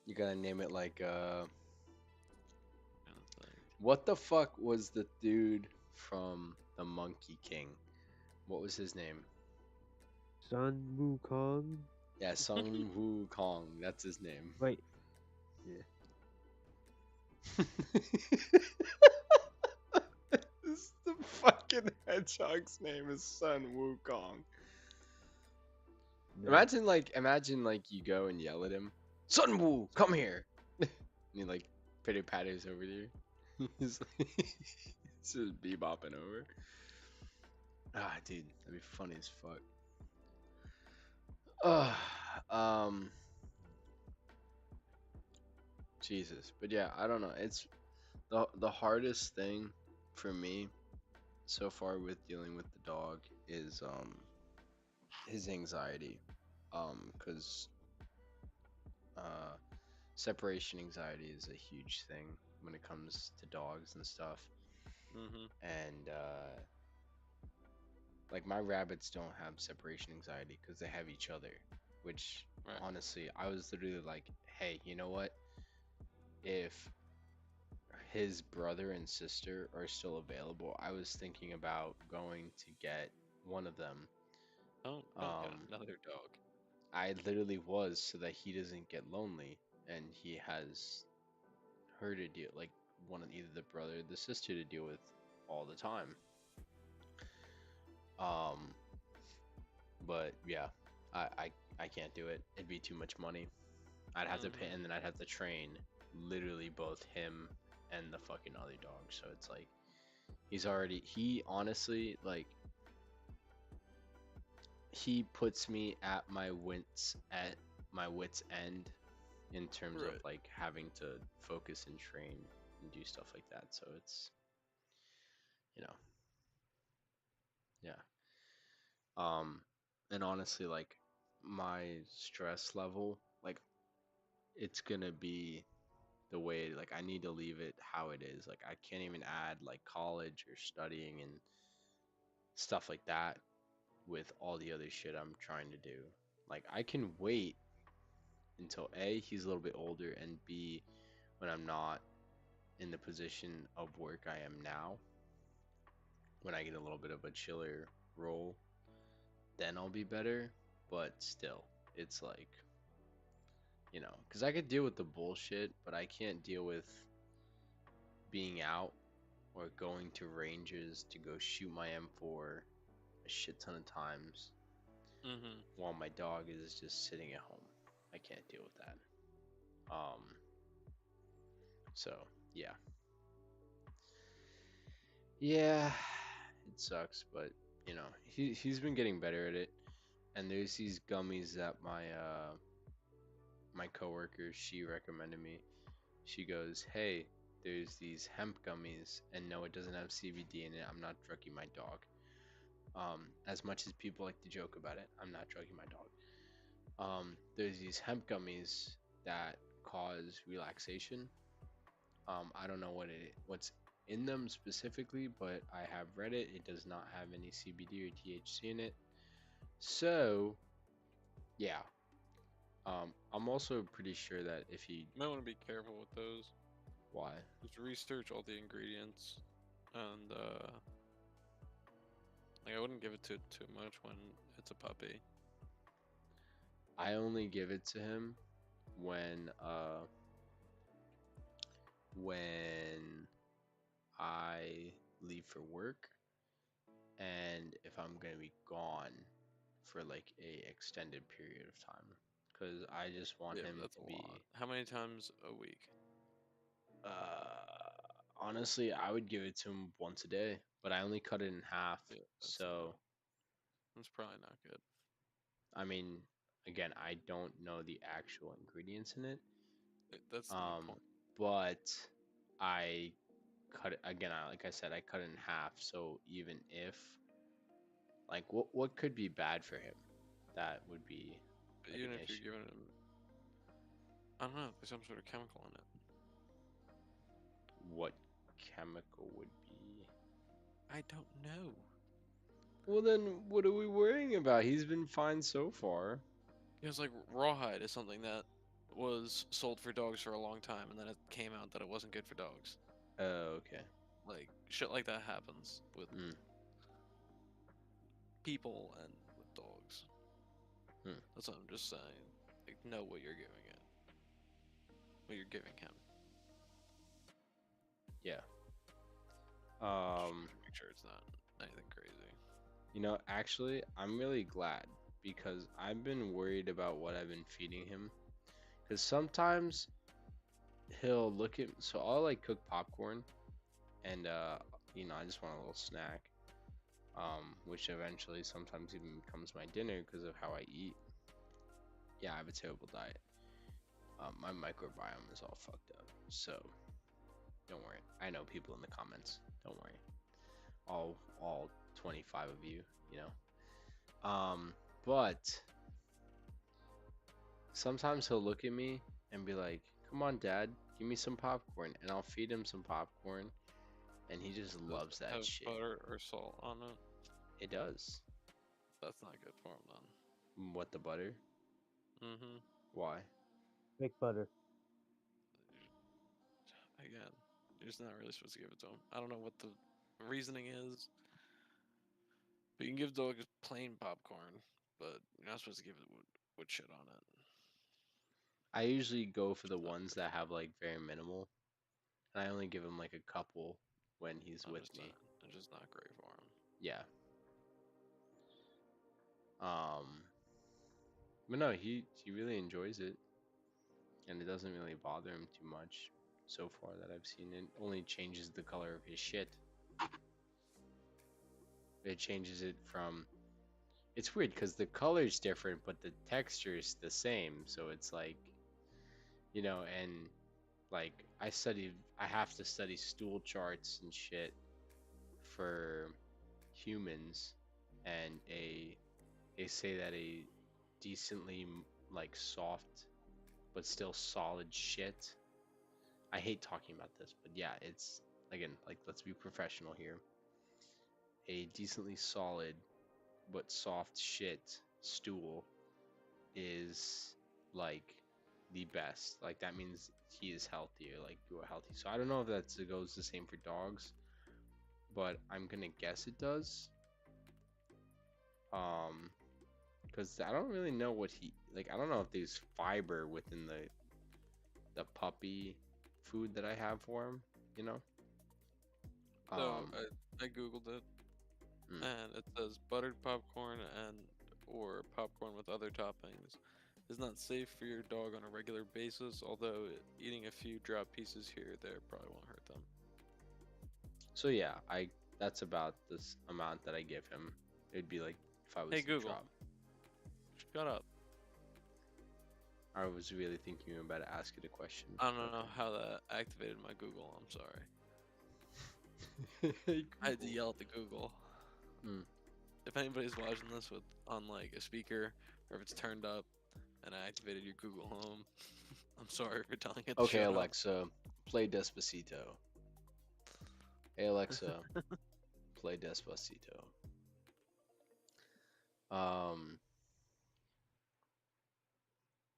You gotta name it like. Kind of thing. What the fuck was the dude from the Monkey King? What was his name? Sun Wukong. Yeah, Sun Wukong. That's his name. Wait. The fucking hedgehog's name is Sun Wukong. No. Imagine like you go and yell at him, Sun Wu, come here. And he like pitter patters over to you. He's just bebopping over. Ah, dude, that'd be funny as fuck. Jesus, but yeah, I don't know. It's the hardest thing for me so far with dealing with the dog is his anxiety, because separation anxiety is a huge thing when it comes to dogs and stuff. And like my rabbits don't have separation anxiety because they have each other, which Right. honestly I was literally like, hey, you know what, if his brother and sister are still available, I was thinking about going to get one of them. Don't get another dog. I literally was, so that he doesn't get lonely and he has her to deal, like one of either the brother or the sister to deal with all the time. But yeah, I can't do it. It'd be too much money. I'd have to pay, and then I'd have to train literally both him and the fucking other dog. So it's like he honestly, like, he puts me at my wits end in terms of Right. like having to focus and train and do stuff like that. So it's, you know, yeah. Um, and honestly, like my stress level, like it's gonna be the way like I need to leave it how it is. Like I can't even add like college or studying and stuff like that with all the other shit I'm trying to do. Like I can wait until A, he's a little bit older, and B, when I'm not in the position of work I am now, when I get a little bit of a chiller role, then I'll be better. But still, it's like, because I could deal with the bullshit, but I can't deal with being out or going to ranges to go shoot my M4 a shit ton of times Mhm. while my dog is just sitting at home. I can't deal with that. Um, so yeah, yeah, it sucks, but he's been getting better at it. And there's these gummies that my coworker, she recommended me. She goes, "Hey, there's these hemp gummies, and no, it doesn't have CBD in it. I'm not drugging my dog." As much as people like to joke about it, I'm not drugging my dog. There's these hemp gummies that cause relaxation. I don't know what's in them specifically, but I have read it. It does not have any CBD or THC in it. So, yeah. I'm also pretty sure that if he, You might want to be careful with those. why? Just research all the ingredients, and like I wouldn't give it to too much when it's a puppy. I only give it to him when when I leave for work and if I'm gonna be gone for like a extended period of time, because I just want Yeah, him but that's to a be. lot. How many times a week? Honestly, I would give it to him once a day, but I only cut it in half. Yeah, So, that's probably not good. I mean, again, I don't know the actual ingredients in it. That's the Um, point. but I cut it again. Like I said, I cut it in half. So even if, like, what could be bad for him, that would be But like even an if you're issue. giving him, I don't know, there's some sort of chemical in it. What chemical would be? I don't know. Well, then what are we worrying about? He's been fine so far. Because like rawhide is something that was sold for dogs for a long time, and then it came out that it wasn't good for dogs. Okay. Like shit like that happens with Hmm. people and with dogs. Hmm. That's what I'm just saying. Like know what you're giving it. What you're giving him. Yeah. Just Um. make sure it's not anything crazy. Actually, I'm really glad because I've been worried about what I've been feeding him. Because sometimes he'll look at. So I'll like cook popcorn, and I just want a little snack. Which eventually sometimes even becomes my dinner because of how I eat. Yeah, I have a terrible diet. My microbiome is all fucked up. So don't worry. I know people in the comments. Don't worry. All 25 of you, you know. But sometimes he'll look at me and be like, "Come on, Dad, give me some popcorn," and I'll feed him some popcorn, and he just Does loves it that have shit. butter or salt on it? It does. That's not good for him then. What, the butter? Mm-hmm. Why? Fake butter. Again, you're just not really supposed to give it to him. I don't know what the reasoning is, but you can give dogs plain popcorn, but you're not supposed to give it with shit on it. I usually go for the It's not ones good that for have like very minimal, and I only give him like a couple when he's him. I'm with just me. saying, it's just not great for him. Yeah. Um, but no, he really enjoys it, and it doesn't really bother him too much so far that I've seen. It only changes the color of his shit. It changes it from it's weird because the color's different, but the texture's the same. So it's like, and like I have to study stool charts and shit for humans, and they say that a decently like soft but still solid shit. I hate talking about this, but yeah, it's again like let's be professional here. A decently solid but soft shit stool is like the best. Like that means he is healthier. Like you are healthy. So I don't know if that goes the same for dogs, but I'm gonna guess it does. Um, because I don't really know what he like. I don't know if there's fiber within the puppy food that I have for him. You know. So Um. I googled it, mm. and it says buttered popcorn and or popcorn with other toppings is not safe for your dog on a regular basis. Although eating a few drop pieces here or there probably won't hurt them. So yeah, I that's about this amount that I give him. It'd be like if I Hey was to Google, drop. shut up. I was really thinking about to ask it a question. I don't know how that activated my Google. I'm sorry. Okay. I had to yell at the Google. Mm. If anybody's watching this with on like a speaker or if it's turned up and I activated your Google Home, I'm sorry for telling it to Okay, shut up. Alexa, play Despacito. Hey Alexa, play Despacito. Um,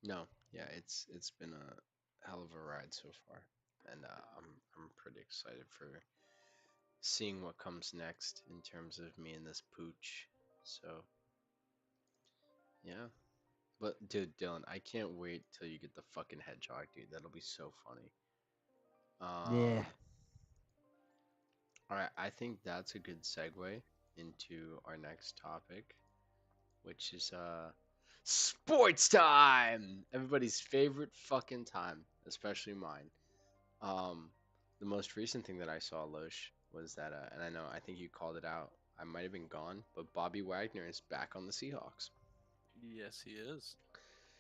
no, yeah, it's been a hell of a ride so far, and I'm pretty excited for seeing what comes next in terms of me and this pooch. So yeah, but dude, Dylan, I can't wait till you get the fucking hedgehog, dude. That'll be so funny. Yeah. All right, I think that's a good segue into our next topic, which is sports time. Everybody's favorite fucking time, especially mine. Um, the most recent thing that I saw, Losh, was that, and I think you called it out. I might have been gone, but Bobby Wagner is back on the Seahawks. Yes, he is.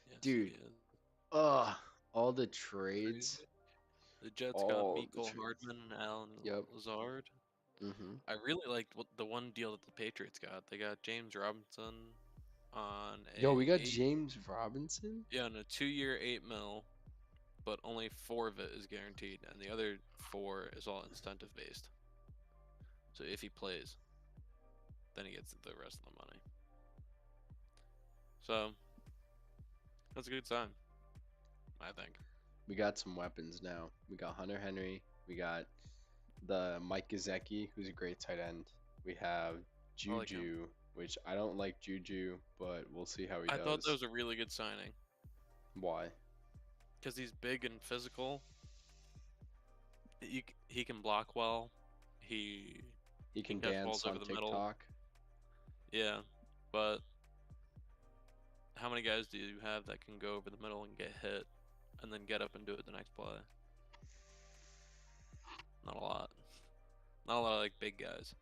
Yes, he Dude, is. ugh, all the Crazy. trades, The Jets got all the Mecole trades. Hardman and Alan Yep. Lazard. Mm-hmm. I really liked the one deal that the Patriots got. They got James Robinson on Yo, we a got eight, James Robinson. yeah, on a 2-year 8 mil, but only 4 of it is guaranteed, and the other 4 is all incentive based. So if he plays, then he gets the rest of the money. So that's a good sign, I think. We got some weapons now. We got Hunter Henry. We got the Mike Gesicki, who's a great tight end. We have I like him. Juju, which I don't like Juju, but we'll see how he I thought that does. was a really good signing Why? because he's big and physical. He can block well. He He can can catch balls dance over on the middle. TikTok. Yeah, but how many guys do you have that can go over the middle and get hit and then get up and do it the next play? Not a lot. Not a lot of like big guys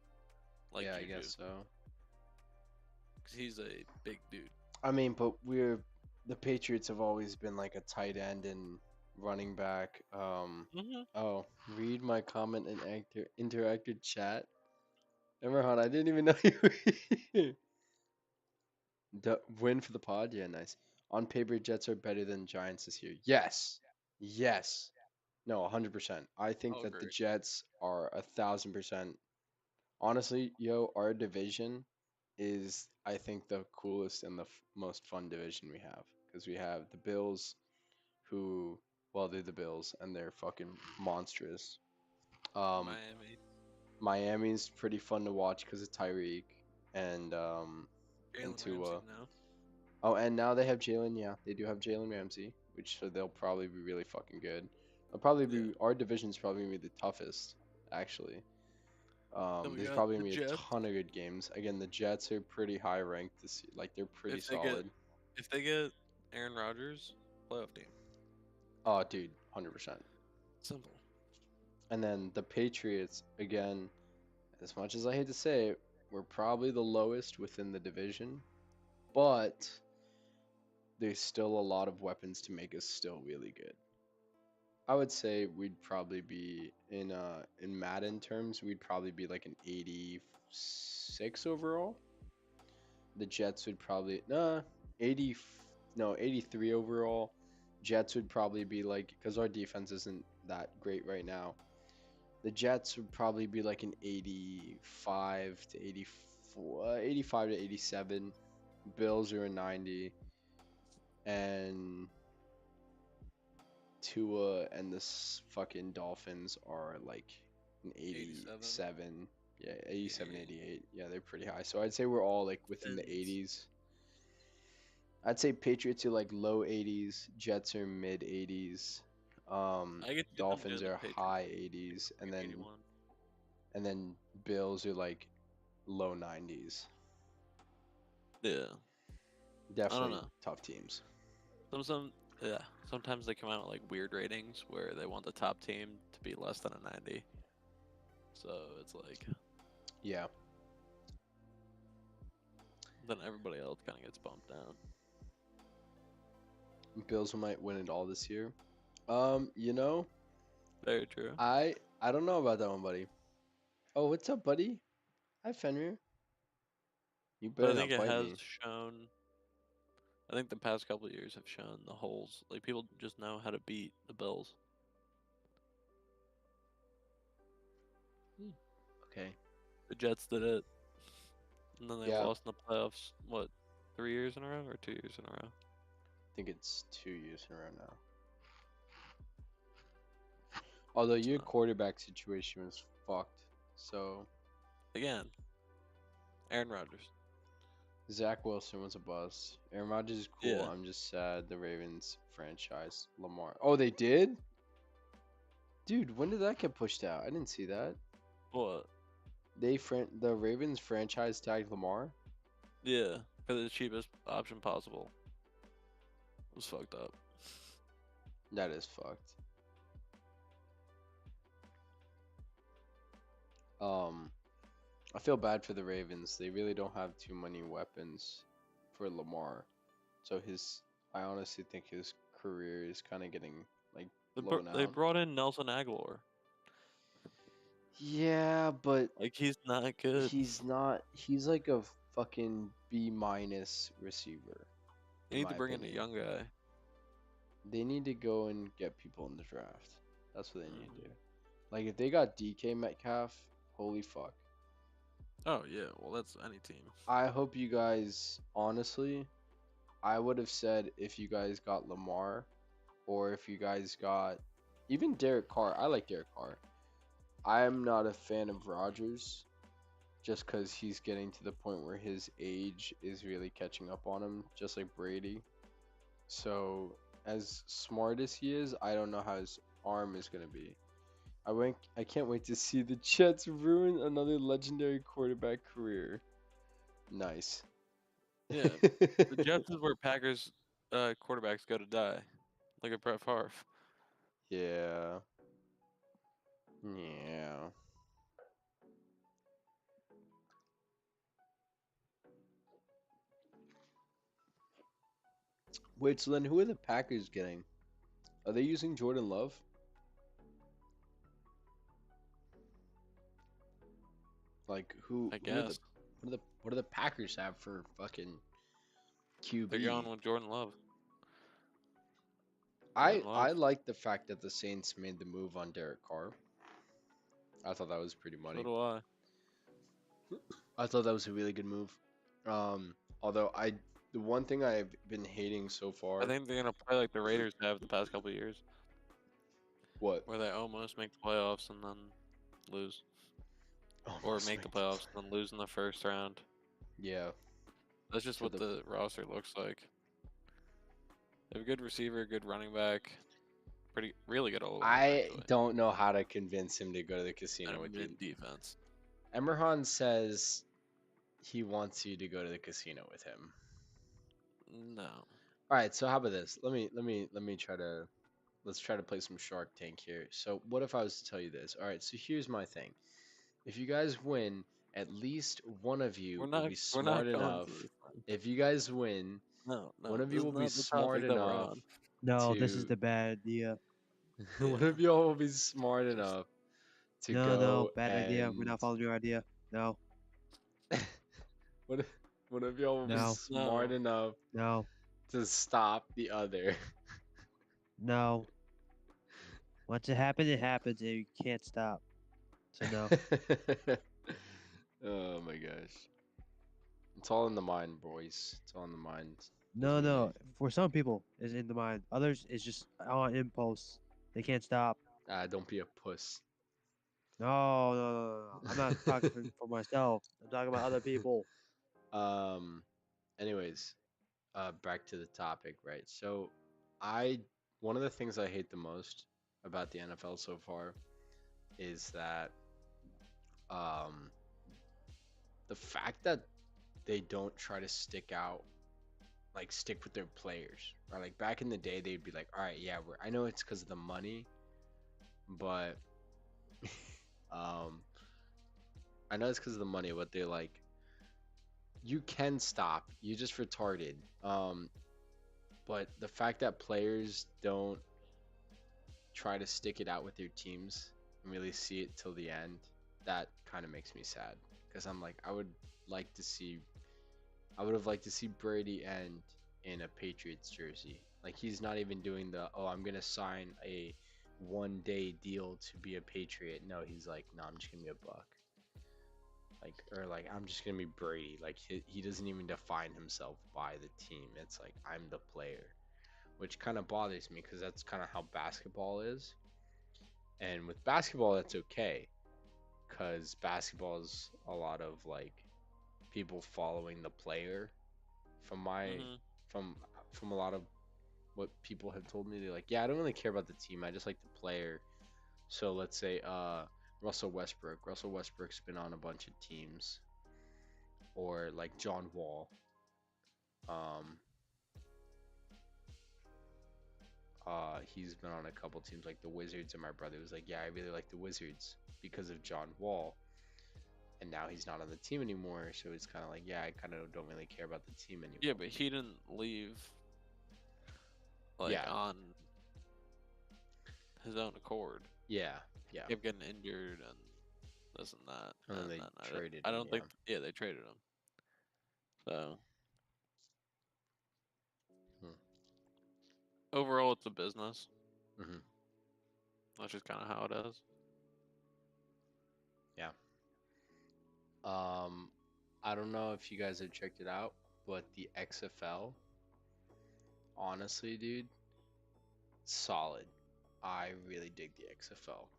like Yeah, I Juju guess so. because he's a big dude. I mean, but the Patriots have always been like a tight end and running back. Hmm. Oh, read my comment and interactive chat. Emmerhan, I didn't even know you were here. Win for the pod? Yeah, nice. On paper, Jets are better than Giants this year. Yes. Yes. No, 100%. I think I'll that the agree. Jets are 1,000%. Honestly, yo, our division is, I think, the coolest and the most fun division we have. Because we have the Bills, who, well, they're the Bills, and they're fucking monstrous. Um, Miami, Miami's pretty fun to watch because of Tyreek and and Jalen Ramsey Tua. now. Oh, and now they have Jalen. Yeah, they do have Jalen Ramsey, which so they'll probably be really fucking good. They'll probably Yeah. be our division's probably gonna be the toughest, actually. Then we There's got probably the gonna be a Jets. ton of good games. Again, the Jets are pretty high ranked this year. Like they're pretty If they get solid. if they get Aaron Rodgers, playoff team. Oh, dude, 100%. Simple. And then the Patriots, again, as much as I hate to say it, we're probably the lowest within the division. but there's still a lot of weapons to make us still really good. I would say we'd probably be in Madden terms, we'd probably be like an 86 overall. The Jets would probably 80 no 83 overall. Jets would probably be like, because our defense isn't that great right now. The Jets would probably be like an 85 to 84, 85 to 87. Bills are a 90, and Tua and the fucking Dolphins are like an 87, 87. Yeah, 87, 88, 88. Yeah, they're pretty high. So I'd say we're all like within the 10s. 80s. I'd say Patriots are like low 80s, Jets are mid 80s, I could see them Dolphins doing the are Patriots high 80s, and then 81. Bills are like low 90s. Yeah, I don't Definitely know. tough teams. Some yeah. Sometimes they come out with like weird ratings where they want the top team to be less than a 90. So it's like Yeah. then everybody else kind of gets bumped down. Bills might win it all this year. You know, Very true. I don't know about that one, buddy. Oh, what's up, buddy? Hi, Fenrir. You But better I think not it bite has me. shown. I think the past couple of years have shown the holes. Like people just know how to beat the Bills. Okay. The Jets did it, and then they've Yeah, I lost in the playoffs. What, 3 years in a row or 2 years in a row? think it's 2 years in a row now. Although your So quarterback situation was fucked. So again, Aaron Rodgers. Zach Wilson was a bust. Aaron Rodgers is cool. Yeah. I'm just sad the Ravens franchise Lamar. Oh, they did? Dude, when did that get pushed out? I didn't see that. What? The Ravens franchise tagged Lamar. Yeah, for the cheapest option possible. It was fucked up. That is fucked. I feel bad for the Ravens. They really don't have too many weapons for Lamar. So I honestly think his career is kind of getting like blown They out. brought in Nelson Aguilar. Yeah, but Like he's not good. he's not. He's like a fucking B minus receiver, They in need my to bring in a opinion. young guy. They need to go and get people in the draft. That's what they need to Mhm. do. Like if they got DK Metcalf, holy fuck. Oh yeah, well that's any team. I hope you guys, honestly, I would have said if you guys got Lamar or if you guys got even Derek Carr. I like Derek Carr. I am not a fan of Rodgers just because he's getting to the point where his age is really catching up on him, just like Brady. So, as smart as he is, I don't know how his arm is going to be. I can't wait to see the Jets ruin another legendary quarterback career. Nice. Yeah, the Jets is where Packers quarterbacks go to die. Look at Brett Favre. Yeah. Yeah. Wait, so then who are the Packers getting? Are they using Jordan Love? Like I who are the guess what do the Packers have for fucking they're going QB? with Jordan Love. I Jordan Love. I like the fact that the Saints made the move on Derek Carr. I thought that was pretty So money. do I. I thought that was a really good move. Although the one thing I've been hating so I far. think they're gonna play like the Raiders have the past couple of years, What? where they almost make the playoffs and then lose, or Almost make the make the playoffs and then lose in the first round. Yeah, That's just for what the the roster looks like. They have a good receiver, good running back, really good O line I actually, don't know how to convince him to go to the and casino a with you. mid defense. Emerhan says he wants you to go to the casino with him. No, All right, so how about this? Let's try to play some Shark Tank here. So what if I was to tell you this? All right, so here's my thing. If you guys win, at least one of you will be we're smart not going enough. to this. if you guys win, No, one no, of this you is will be not the smart topic that we're enough on. No, this is to the bad idea. one Yeah. of y'all will be smart enough to No, go bad idea. We're and not following your idea. No, one, one of y'all will be no, smart No. enough no, to stop the other. no. Once it happens, and you can't stop. So no. Oh my gosh. It's all in the mind, boys. It's all in the mind. No, Doesn't really. no. For some people, it's in the mind. Others, it's just on impulse. They can't stop. Don't be a puss. No, no, no, no, no. I'm not talking for myself. I'm talking about other people. um. Anyways, back to the topic, right? So, I one of the things I hate the most about the NFL so far is that um the fact that they don't try to stick out, like stick with their players. Or like back in the day, they'd be like, all right, yeah, I know it's because of the money, but um, I know it's because of the money, but they're like, you can stop. You just retarded. But the fact that players don't try to stick it out with their teams and really see it till the end, that kind of makes me sad. Because I'm like, like to see, I would have liked to see Brady end in a Patriots jersey. Like he's not even doing the, oh, I'm gonna sign a 1 day deal to be a Patriot. No, he's like, no, I'm just gonna be a Buck. Like, or like, I'm just gonna be Brady. Like he doesn't even define himself by the team. It's like I'm the player, which kind of bothers me because that's kind of how basketball is. And with basketball, that's okay because basketball is a lot of like people following the player. From my Mhm. from from a lot of what people have told me, they're like, yeah, I don't really care about the team. I just like the player. So let's say Russell Westbrook. Russell Westbrook's been on a bunch of teams, or like John Wall. Um, he's been on a couple teams like the Wizards, and my brother was like, yeah, I really like the Wizards because of John Wall. And now he's not on the team anymore, so it's kind of like, yeah, I kind of don't really care about the team anymore. Yeah, but he didn't leave like Yeah, on his own accord. yeah, yeah. Kept getting injured and this and that. And then And they then traded I him, don't yeah. think yeah, they traded him. So Hmm. overall it's a business. Hmm. That's just kinda how it is. Yeah. Um, I don't know if you guys have checked it out, but the XFL, honestly, dude, solid. I really dig the XFL.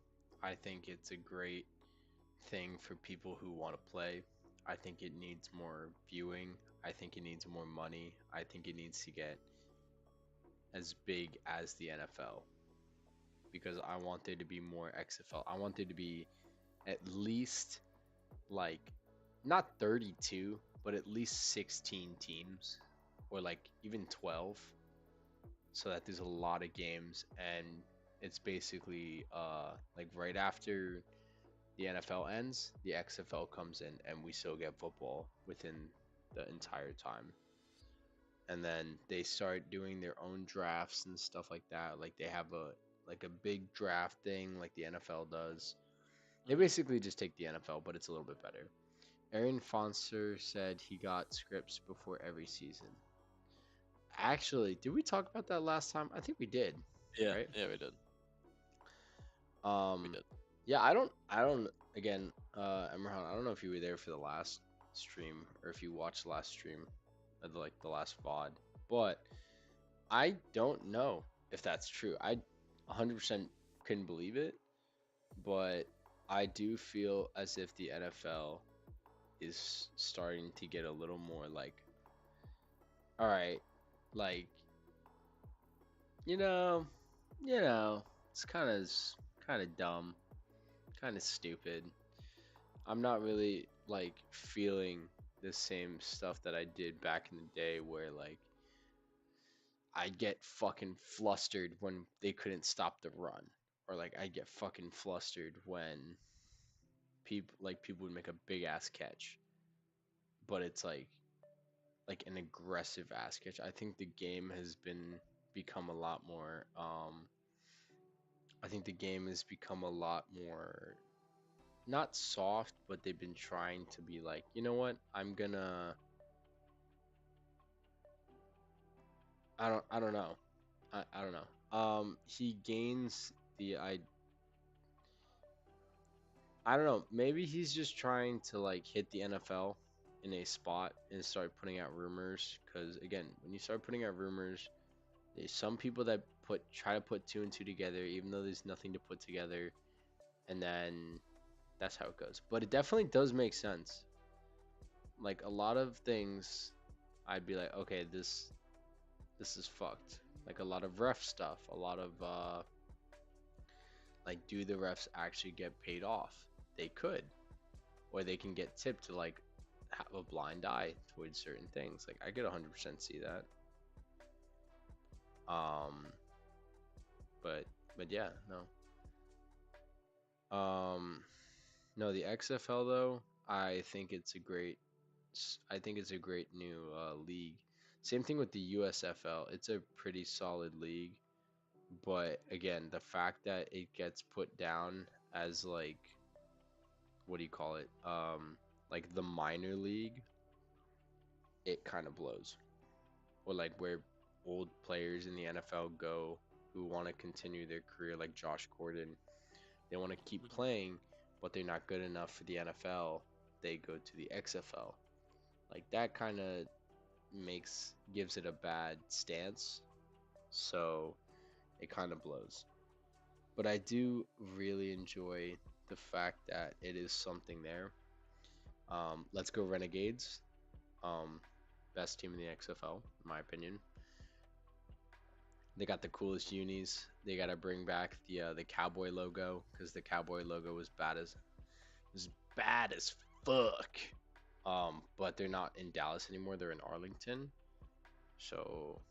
I think it's a great thing for people who want to play. I think it needs more viewing. I think it needs more money. I think it needs to get as big as the NFL because I want there to be more XFL. I want there to be at least like not 32, but at least 16 teams or like even 12 so that there's a lot of games and it's basically like right after the NFL ends, the XFL comes in and we still get football within the entire time. And then they start doing their own drafts and stuff like that. Like they have a big draft thing like the NFL does. They Mhm. basically just take the NFL, but it's a little bit better. Aaron Fonster said he got scripts before every season. Actually, did we talk about that last time? I think we did, Yeah, right? yeah, we did. We Um, did. yeah, I don't. Again, Emmerhan, I don't know if you were there for the last stream or if you watched the last stream, like the last VOD, but I don't know if that's true. I 100% couldn't believe it, but I do feel as if the NFL is starting to get a little more like, all right, like you know, it's kind of dumb, kind of stupid. I'm not really like feeling the same stuff that I did back in the day where like I'd get fucking flustered when they couldn't stop the run or like I'd get fucking flustered when people would make a big ass catch. But it's like like an aggressive ass catch. I think the game has become a lot more I think the game has become a lot more not soft, but they've been trying to be like, you know what? I don't know. I don't know. He gains the I don't know. Maybe he's just trying to like hit the NFL in a spot and start putting out rumors. Because again, when you start putting out rumors, there's some people that try to put two and two together, even though there's nothing to put together, and then that's how it goes. But it definitely does make sense. Like a lot of things, I'd be like, okay, this is fucked. Like a lot of ref stuff, a lot of like, do the refs actually get paid off? They could, or they can get tipped to like have a blind eye towards certain things. Like I could 100% see that. Um, but yeah, no. No, the XFL though, I think it's a great new league. Same thing with the USFL. It's a pretty solid league, but again, the fact that it gets put down as like, what do you call it? Like the minor league, it kind of blows. Or like where old players in the NFL go who want to continue their career, like Josh Gordon. They want to keep Mhm. playing, but they're not good enough for the NFL. They go to the XFL. Like that kind of gives it a bad stance. So it kind of blows. But I do really enjoy the fact that it is something there. Let's go Renegades. Um, Best team in the XFL, in my opinion. They got the coolest unis. They got to bring back the cowboy logo because the cowboy logo was bad as fuck. But they're not in Dallas anymore. They're in Arlington. So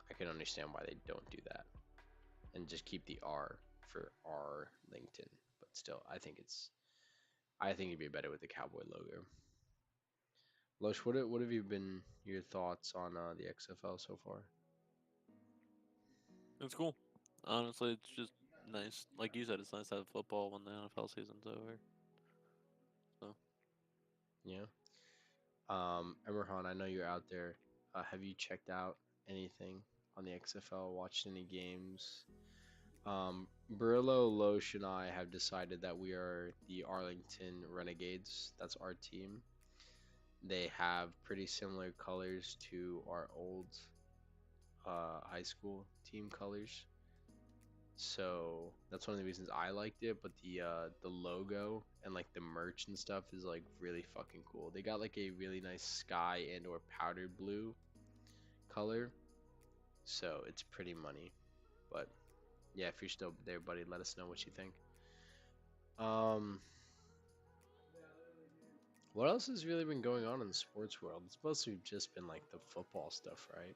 I can understand why they don't do that and just keep the R for Arlington. But still, I think it'd be better with the cowboy logo. Lush, what have you been your thoughts on the XFL so far? It's cool. Honestly, it's just nice. Like you said, it's nice to have football when the NFL season's over. So Yeah. Emerhan, I know you're out there. Have you checked out anything on the XFL? Watched any games? Brillo, Loesch, and I have decided that we are the Arlington Renegades. That's our team. They have pretty similar colors to our old high school team colors. So that's one of the reasons I liked it. But the logo and like the merch and stuff is like really fucking cool. They got like a really nice sky and or powdered blue color, so it's pretty money. But yeah, if you're still there, buddy, let us know what you think. Um, what else has really been going on in the sports world? It's mostly just been like the football stuff, right?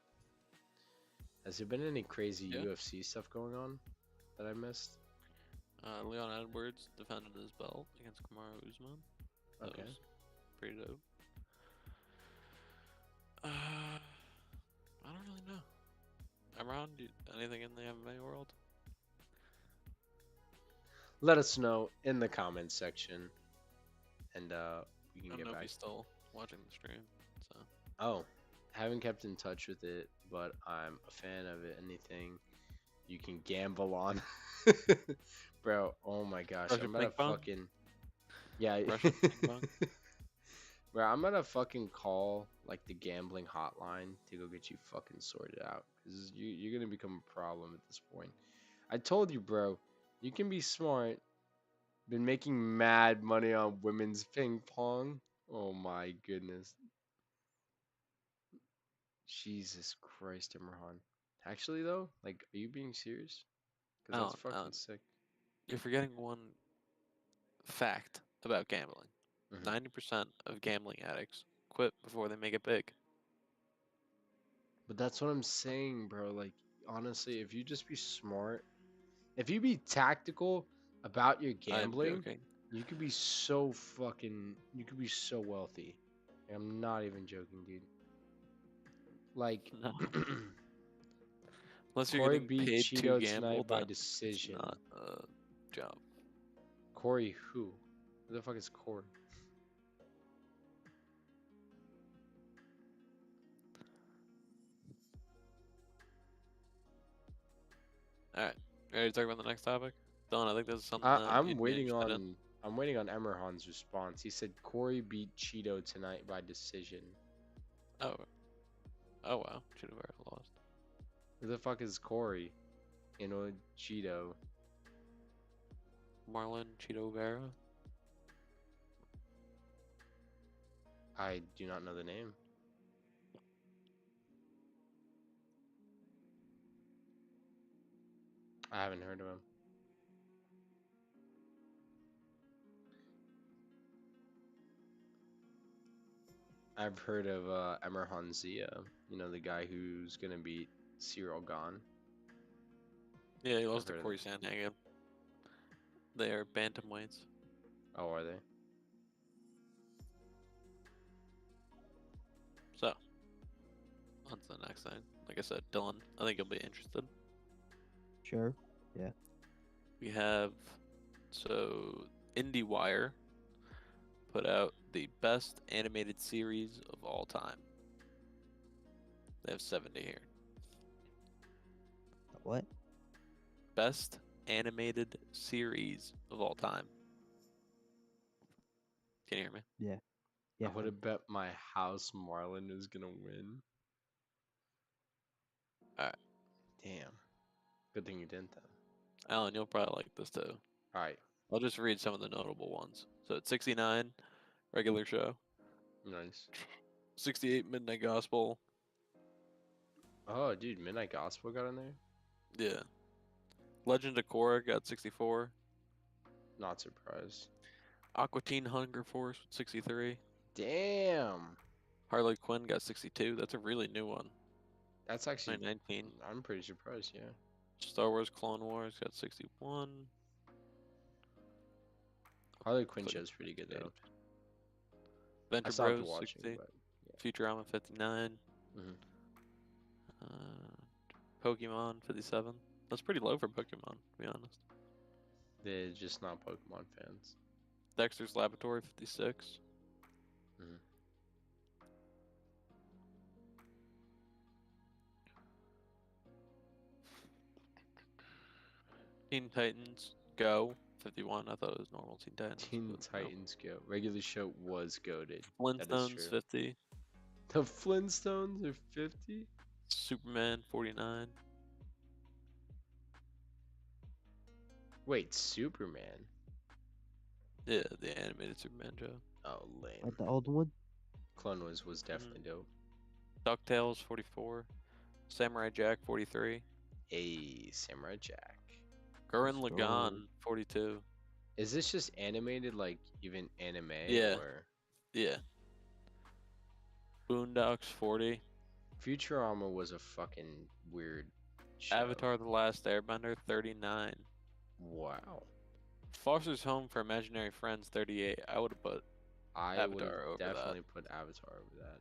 Has there been any crazy yeah, UFC stuff going on that I missed? Leon Edwards defended his belt against Kamaru Usman. That Okay. was pretty dope. I don't really know. Around anything in the MMA world? Let us know in the comments section, and we I can don't get know if back. he's still watching the stream. So Oh, haven't kept in touch with it, but I'm a fan of it. Anything you can gamble on, bro. Oh my gosh, Russian I'm ping about to pong. fucking yeah, Russian ping pong. bro. I'm gonna fucking call like the gambling hotline to go get you fucking sorted out, because you're gonna become a problem at this point. I told you, bro. You can be smart. Been making mad money on women's ping pong. Oh my goodness. Jesus Christ, Imran. Actually, though, like, are you being serious? Because that's fucking Alan, sick. you're forgetting one fact about gambling. Hmm. 90% of gambling addicts quit before they make it big. But that's what I'm saying, bro. Like, honestly, if you just be smart, if you be tactical about your I'm gambling, joking. you could be so wealthy. I'm not even joking, dude. Like, No. Unless you're Corey getting beat paid to Cheeto gamble, tonight by then it's decision. not a job. Corey who? Who the fuck is Corey? All right, ready to talk about the next topic? Don, I think this is something that I'm you'd be waiting interested in. on. I'm waiting on Emerhan's response. He said Corey beat Cheeto tonight by decision. Oh, oh wow, should have already lost. Who the fuck is Corey? You know, Cheeto. Marlon Cheeto Vera. I do not know the name. I haven't heard of him. I've heard of Emerhan Zia. You know, the guy who's gonna beat Cyril Gahn. Yeah, he I've lost to heard of Corey them. Sandhagen. They are bantamweights. Oh, are they? So, on to the next thing. Like I said, Dylan, I think you'll be interested. Sure. Yeah. We have, so, IndieWire put out the best animated series of all time. They have 70 here. What? Best animated series of all time. Can you hear me? Yeah. I Yeah. would have bet my house Marlon is gonna win. Alright. Damn. Good thing you didn't then. Alan, you'll probably like this too. Alright. I'll just read some of the notable ones. So it's 69, regular show. Nice. 68, Midnight Gospel. Oh, dude, Midnight Gospel got in there? Yeah. Legend of Korra got 64. Not surprised. Aqua Teen Hunger Force with 63. Damn. Harley Quinn got 62. That's a really new one. That's actually. 2019. I'm pretty surprised, yeah. Star Wars Clone Wars got 61. Harley Quinn Click show's pretty good, though. I Venture stopped Bros watching, 60. but. Futurama 59. Mhm. Pokemon 57. That's pretty low for Pokemon, to be honest. They're just not Pokemon fans. Dexter's Laboratory 56. Mhm. Teen Titans Go 51. I thought it was normal Teen Titans. Teen but nope. Titans Go. Regular show was goaded. That is Flintstones true. 50. The Flintstones are 50? Superman 49. Wait, Superman? Yeah, the animated Superman show. Oh, lame. Like the old one? Clone Wars was definitely dope. DuckTales 44. Samurai Jack 43. Hey, Samurai Jack. Gurren Let's go. Lagann 42. Is this just animated, like even anime? Yeah. Or Yeah. Boondocks 40. Futurama was a fucking weird show. Avatar The Last Airbender 39. Wow. Foster's Home for Imaginary Friends 38. I would have put I would Avatar over have that. definitely put Avatar over that.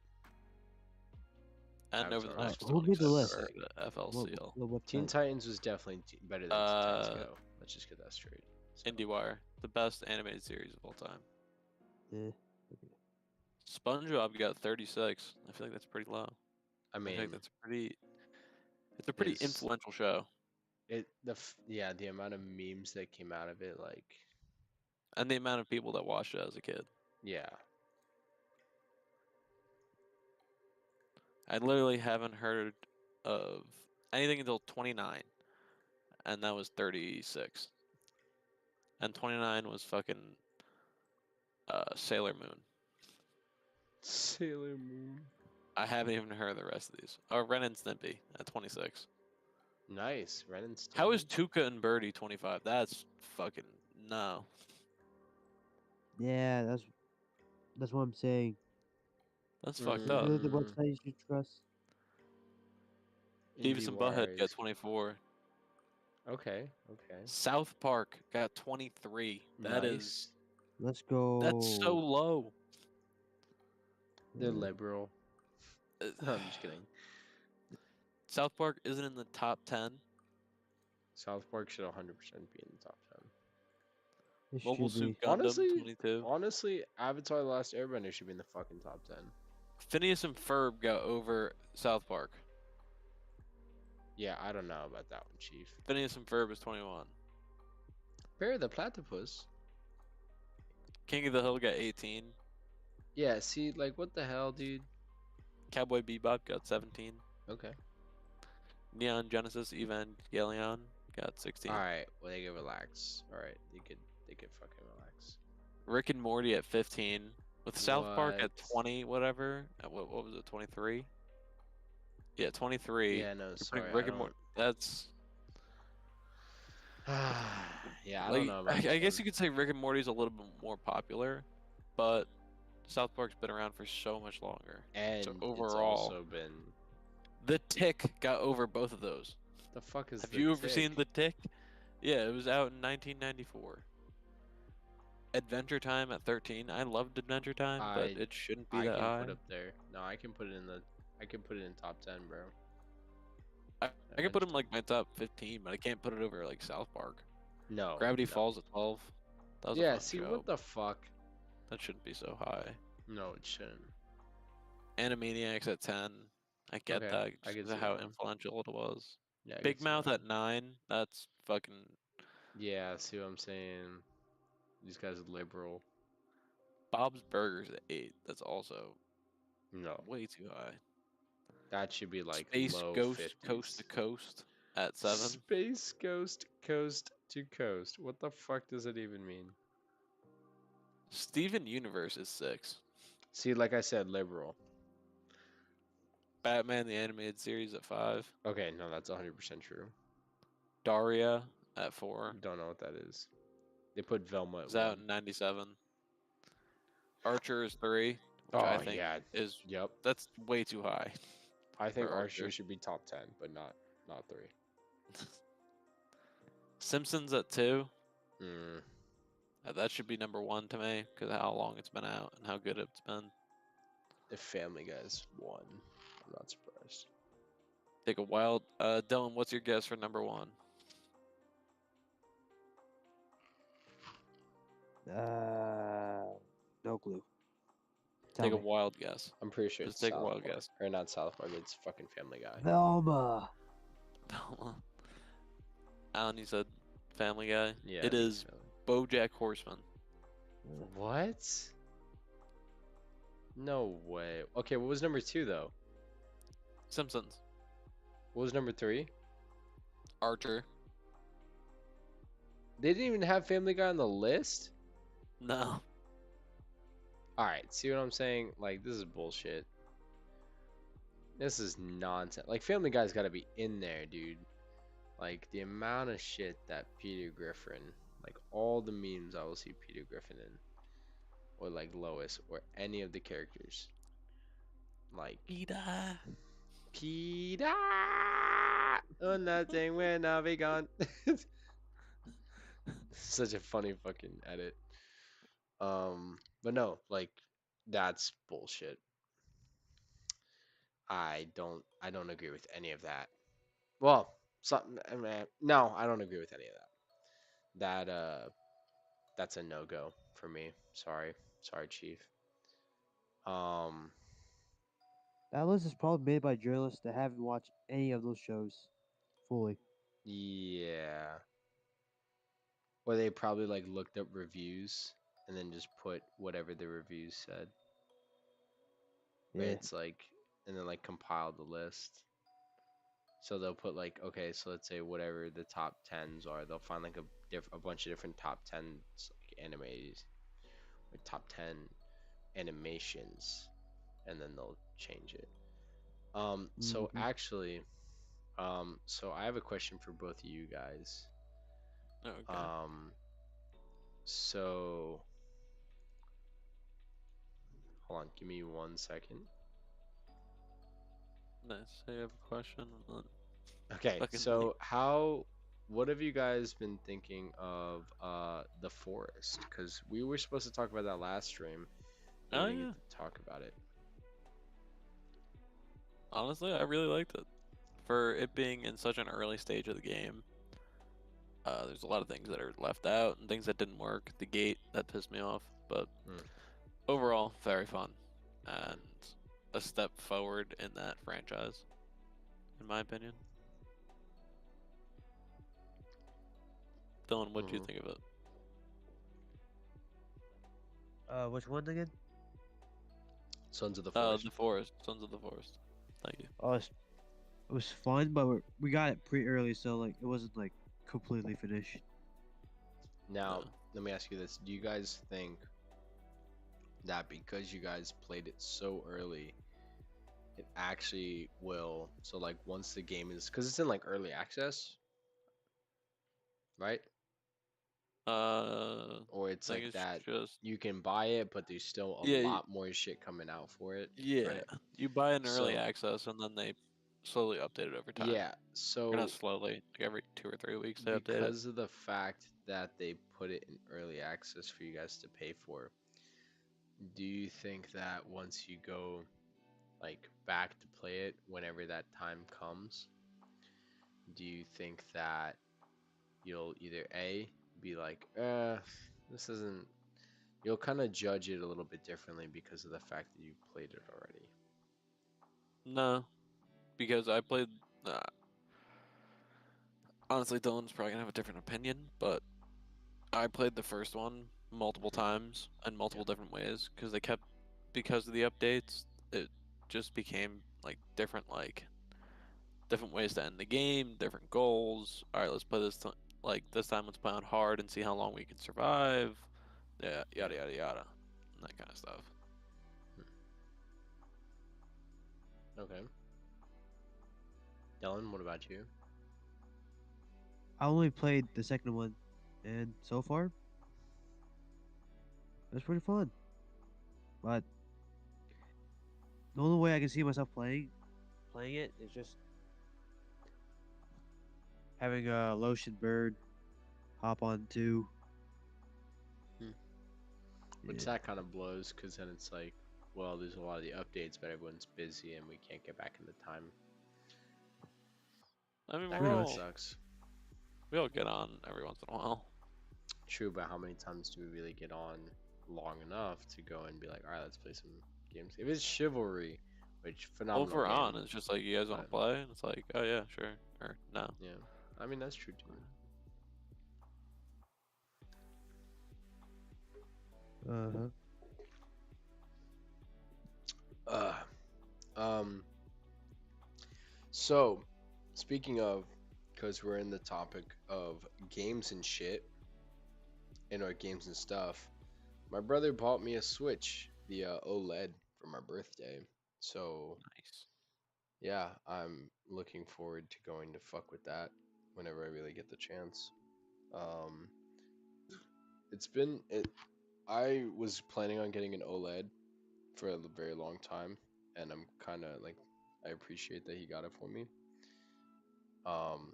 And over Avatar the was next who one, made the except list? for the FLCL. What Teen website? Titans was definitely better than Teen Titans Uh, Go. Let's just get that straight. So, IndieWire, the best animated series of all time. Eh, SpongeBob got 36. I feel like that's pretty low. I I mean, think that's pretty. It's a pretty is- influential show, the amount of memes that came out of it, like, and the amount of people that watched it as a kid. yeah. I literally haven't heard of anything until 29, and that was 36. And 29 was fucking Sailor Moon. Sailor Moon. I haven't even heard of the rest of these. Oh, Ren and Stimpy at 26. Nice, Ren and Stimpy. How is Tuca and Birdie 25? That's fucking no. yeah, that's what I'm saying. That's fucked Is up. there the website you should trust? Beavis and Butthead got IndieWire 24. Okay, okay. South Park got 23. That is Nice. Let's go. that's so low. They're Yeah. liberal. I'm just kidding. South Park isn't in the top 10. South Park should 100% be in the top 10. It Mobile should Suit be. Gundam Honestly, 22. honestly, Avatar: The Last Airbender should be in the fucking top 10. Phineas and Ferb got over South Park. Yeah, I don't know about that one, Chief. Phineas and Ferb is 21. Barry the Platypus. King of the Hill got 18. Yeah, see, like, what the hell, dude? Cowboy Bebop got 17. Okay. Neon Genesis Evangelion got 16. All right. Well, they can relax. All right, they could fucking relax. Rick and Morty at 15. With South Park at What? 20, whatever. At what was it, 23? Yeah, 23. Yeah, no, You're sorry. putting Rick I and Morty. That's yeah, I like don't know about I this guess one. you could say Rick and Morty's a little bit more popular, but South Park's been around for so much longer. And So it's overall, also been. The Tick got over both of those. The fuck is Have the you ever seen Tick? The Tick? Yeah, it was out in 1994. Adventure Time at 13. I loved Adventure Time, but it shouldn't be I that can high. put up there. No, I can put it in the. I can put it in top 10, bro. I can put him like my top 15, but I can't put it over like South Park. No. Gravity no. Falls at 12. That was a Yeah. fun See show. what the fuck? That shouldn't be so high. No, it shouldn't. Animaniacs at 10. I get Okay, that I just can 'cause of see how that one. influential it was. Yeah. I Big can see Mouth that at 9. That's fucking. one. Yeah. See what I'm saying? These guys are liberal. Bob's Burgers at 8. That's also No, way too high. that should be like Space low Ghost 50s. Coast to Coast at 7. Space Ghost Coast to Coast. What the fuck does it even mean? Steven Universe is 6. See, like I said, liberal. Batman the Animated Series at 5. Okay, no, that's 100% true. Daria at 4. Don't know what that is. They put Velma at Is out 1. in 97. Archer is 3, which Oh, I think yeah. is Yep. that's way too high. I think for Archer Archer. should be top 10, but not 3. Simpsons at 2. Mm, That should be number 1 to me because of how long it's been out and how good it's been. if Family Guy's 1, I'm not surprised. Take a wild. Dylan, what's your guess for number 1? No clue. Tell Take a me. wild guess. I'm pretty sure Just it's take a South wild Park. guess. Or not South Park, it's fucking Family Guy. Velma. Alan, you said Family Guy. Yeah. It is BoJack Horseman. What? No way. Okay, what was number 2 though? Simpsons. What was number 3? Archer. They didn't even have Family Guy on the list? No. Alright, see what I'm saying? Like, this is bullshit. This is nonsense. Like, Family Guy's gotta be in there, dude. Like, the amount of shit that Peter Griffin, like, all the memes I will see Peter Griffin in, or, like, Lois, or any of the characters. Like, Peter. Peter! Oh, nothing when I'll be gone. Such a funny fucking edit. But no, like, that's bullshit. I don't agree with any of that. Well, something. I mean, no, I don't agree with any of that. That's a no go for me. Sorry, Chief. Um, That list is probably made by journalists that haven't watched any of those shows fully. yeah. Or they probably like looked up reviews and then just put whatever the reviews said. Where Yeah. it's like, and then like compiled the list. So they'll put like, okay, so let's say whatever the top 10s are, they'll find like a bunch of different top 10s like animes, like top 10 animations, and then they'll change it. So Mhm. actually, so I have a question for both of you guys. Okay. So hold on, give me 1 second. Nice. I have a question. And then Okay, fucking so what have you guys been thinking of The Forest? Because we were supposed to talk about that last stream. We Oh, didn't yeah. get to talk about it. Honestly, I really liked it. for it being in such an early stage of the game, there's a lot of things that are left out and things that didn't work. The gate that pissed me off, but Hmm. overall, very fun and a step forward in that franchise, in my opinion. Dylan, what do you Mhm. think of it? Which one again? Sons of the Forest. The Forest, Sons of the Forest. Thank you. Oh, it was fun, but we got it pretty early, so like it wasn't like completely finished. Now, No. let me ask you this: do you guys think that because you guys played it so early, it actually will? So like once the game is, because it's in like early access, right? I Or it's think like it's that just you can buy it, but there's still a yeah, lot more shit coming out for it, yeah. right? You buy an early So access and then they slowly update it over time. yeah, Or not so slowly, like every 2 or 3 weeks they update it. because of the fact that they put it in early access for you guys to pay for, do you think that once you go like back to play it whenever that time comes, do you think that you'll either A, be like, this isn't, you'll kind of judge it a little bit differently because of the fact that you played it already? No, because I played. Uh, Honestly, Dylan's probably gonna have a different opinion, but I played the first one multiple Hmm. times in Yeah. multiple different ways because they kept because of the updates. It just became like different ways to end the game, different goals. All right, let's play this like this time. Let's play on hard and see how long we can survive. Yeah, Yeah. yada yada yada, and that kind of stuff. Okay. Dylan, what about you? I only played the second one, and so far it was pretty fun. But the only way I can see myself playing it is just having a lotion bird hop on too. Hmm. Which Yeah. that kind of blows because then it's like, well, there's a lot of the updates, but everyone's busy and we can't get back in the time. I mean, That Pretty kind of much. sucks. we all get on every once in a while. True, but how many times do we really get on long enough to go and be like, all right, let's play some games? If it's Chivalry, which Well, if phenomenal we're game, on, it's just like you guys want but to play, and it's like, oh yeah, sure, or no. yeah, I mean that's true too. Uh-huh. Uh, um, so speaking of, because we're in the topic of games and shit, and our games and stuff, my brother bought me a Switch, the OLED, for my birthday. So Nice. yeah, I'm looking forward to going to fuck with that whenever I really get the chance. Um, it's been it. I was planning on getting an OLED for a very long time, and I'm kind of like, I appreciate that he got it for me. Um,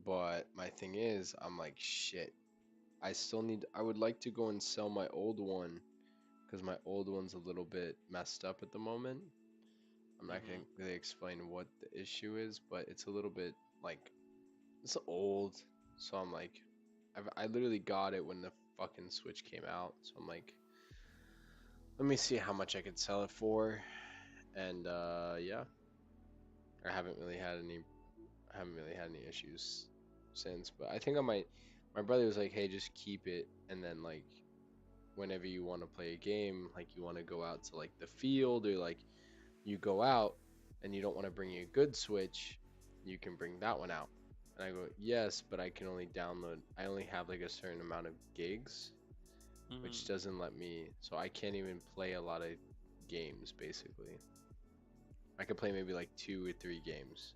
but my thing is, I'm like, shit. I still need. I would like to go and sell my old one because my old one's a little bit messed up at the moment. I'm not gonna Mhm. really explain what the issue is, but it's a little bit like it's old. So I'm like, I literally got it when the fucking Switch came out. So I'm like, let me see how much I could sell it for. And yeah, I haven't really had any issues since. But I think I might. My brother was like, hey, just keep it, and then like whenever you want to play a game, like you want to go out to like the field or like you go out and you don't want to bring a good Switch, you can bring that one out. And I go, yes, but I can only download, I only have like a certain amount of gigs, which Mhm. doesn't let me, so I can't even play a lot of games basically. I could play maybe like 2 or 3 games.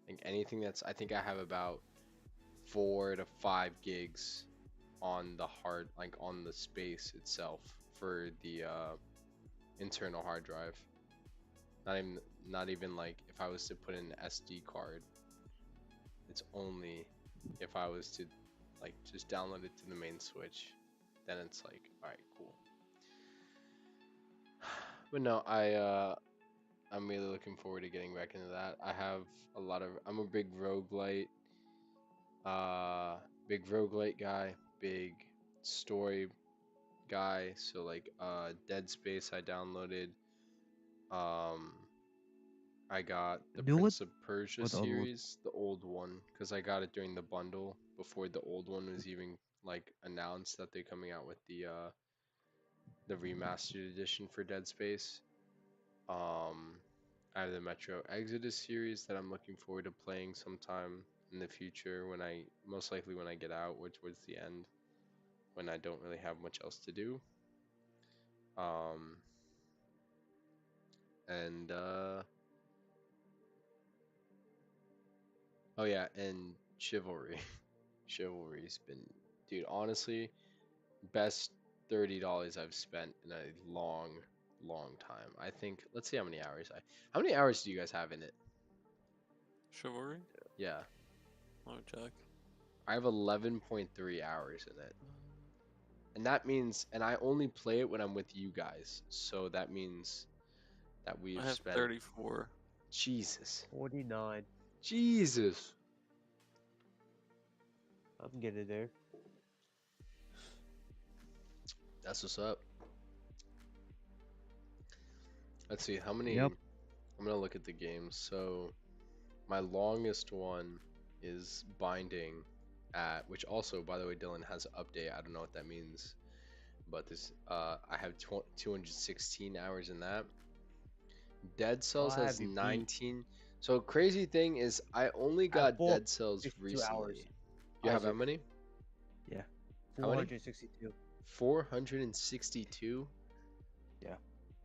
Like anything that's, I think I have about 4 to 5 gigs on the hard, like on the space itself for the internal hard drive. Not even like if I was to put in an SD card, it's only if I was to like just download it to the main Switch, then it's like, all right, cool. But no, I'm really looking forward to getting back into that. I have a lot of. I'm a uh, big roguelite guy, big story guy. So like, Dead Space I downloaded. Um, I got The the new one Prince of Persia or the old one? series, the old one, because I got it during the bundle before the old one was even like announced that they're coming out with the remastered edition for Dead Space. Um, I have the Metro Exodus series that I'm looking forward to playing sometime in the future when I most likely when I get out, which was the end, when I don't really have much else to do. Um, and oh yeah, and Chivalry. Chivalry's been, dude, honestly, best $30 I've spent in a long, long time. I think, let's see how many hours how many hours do you guys have in it? Chivalry? Yeah, Let me check. I have 11.3 hours in it. And that means, and I only play it when I'm with you guys. So that means that I we've have spent, 34. Jesus, 49. Jesus. I'm getting there. That's what's up. Let's see, how many, Yep. I'm gonna look at the games. So my longest one is Binding at, which also, by the way, Dylan has an update. I don't know what that means, but this, I have 216 hours in that. Dead Well, Cells I have has you beat. 19. So crazy thing is, I only I have got Dead Cells 462 hours. recently. You have how Isaac. many? Yeah. How many? 462. 462? Yeah.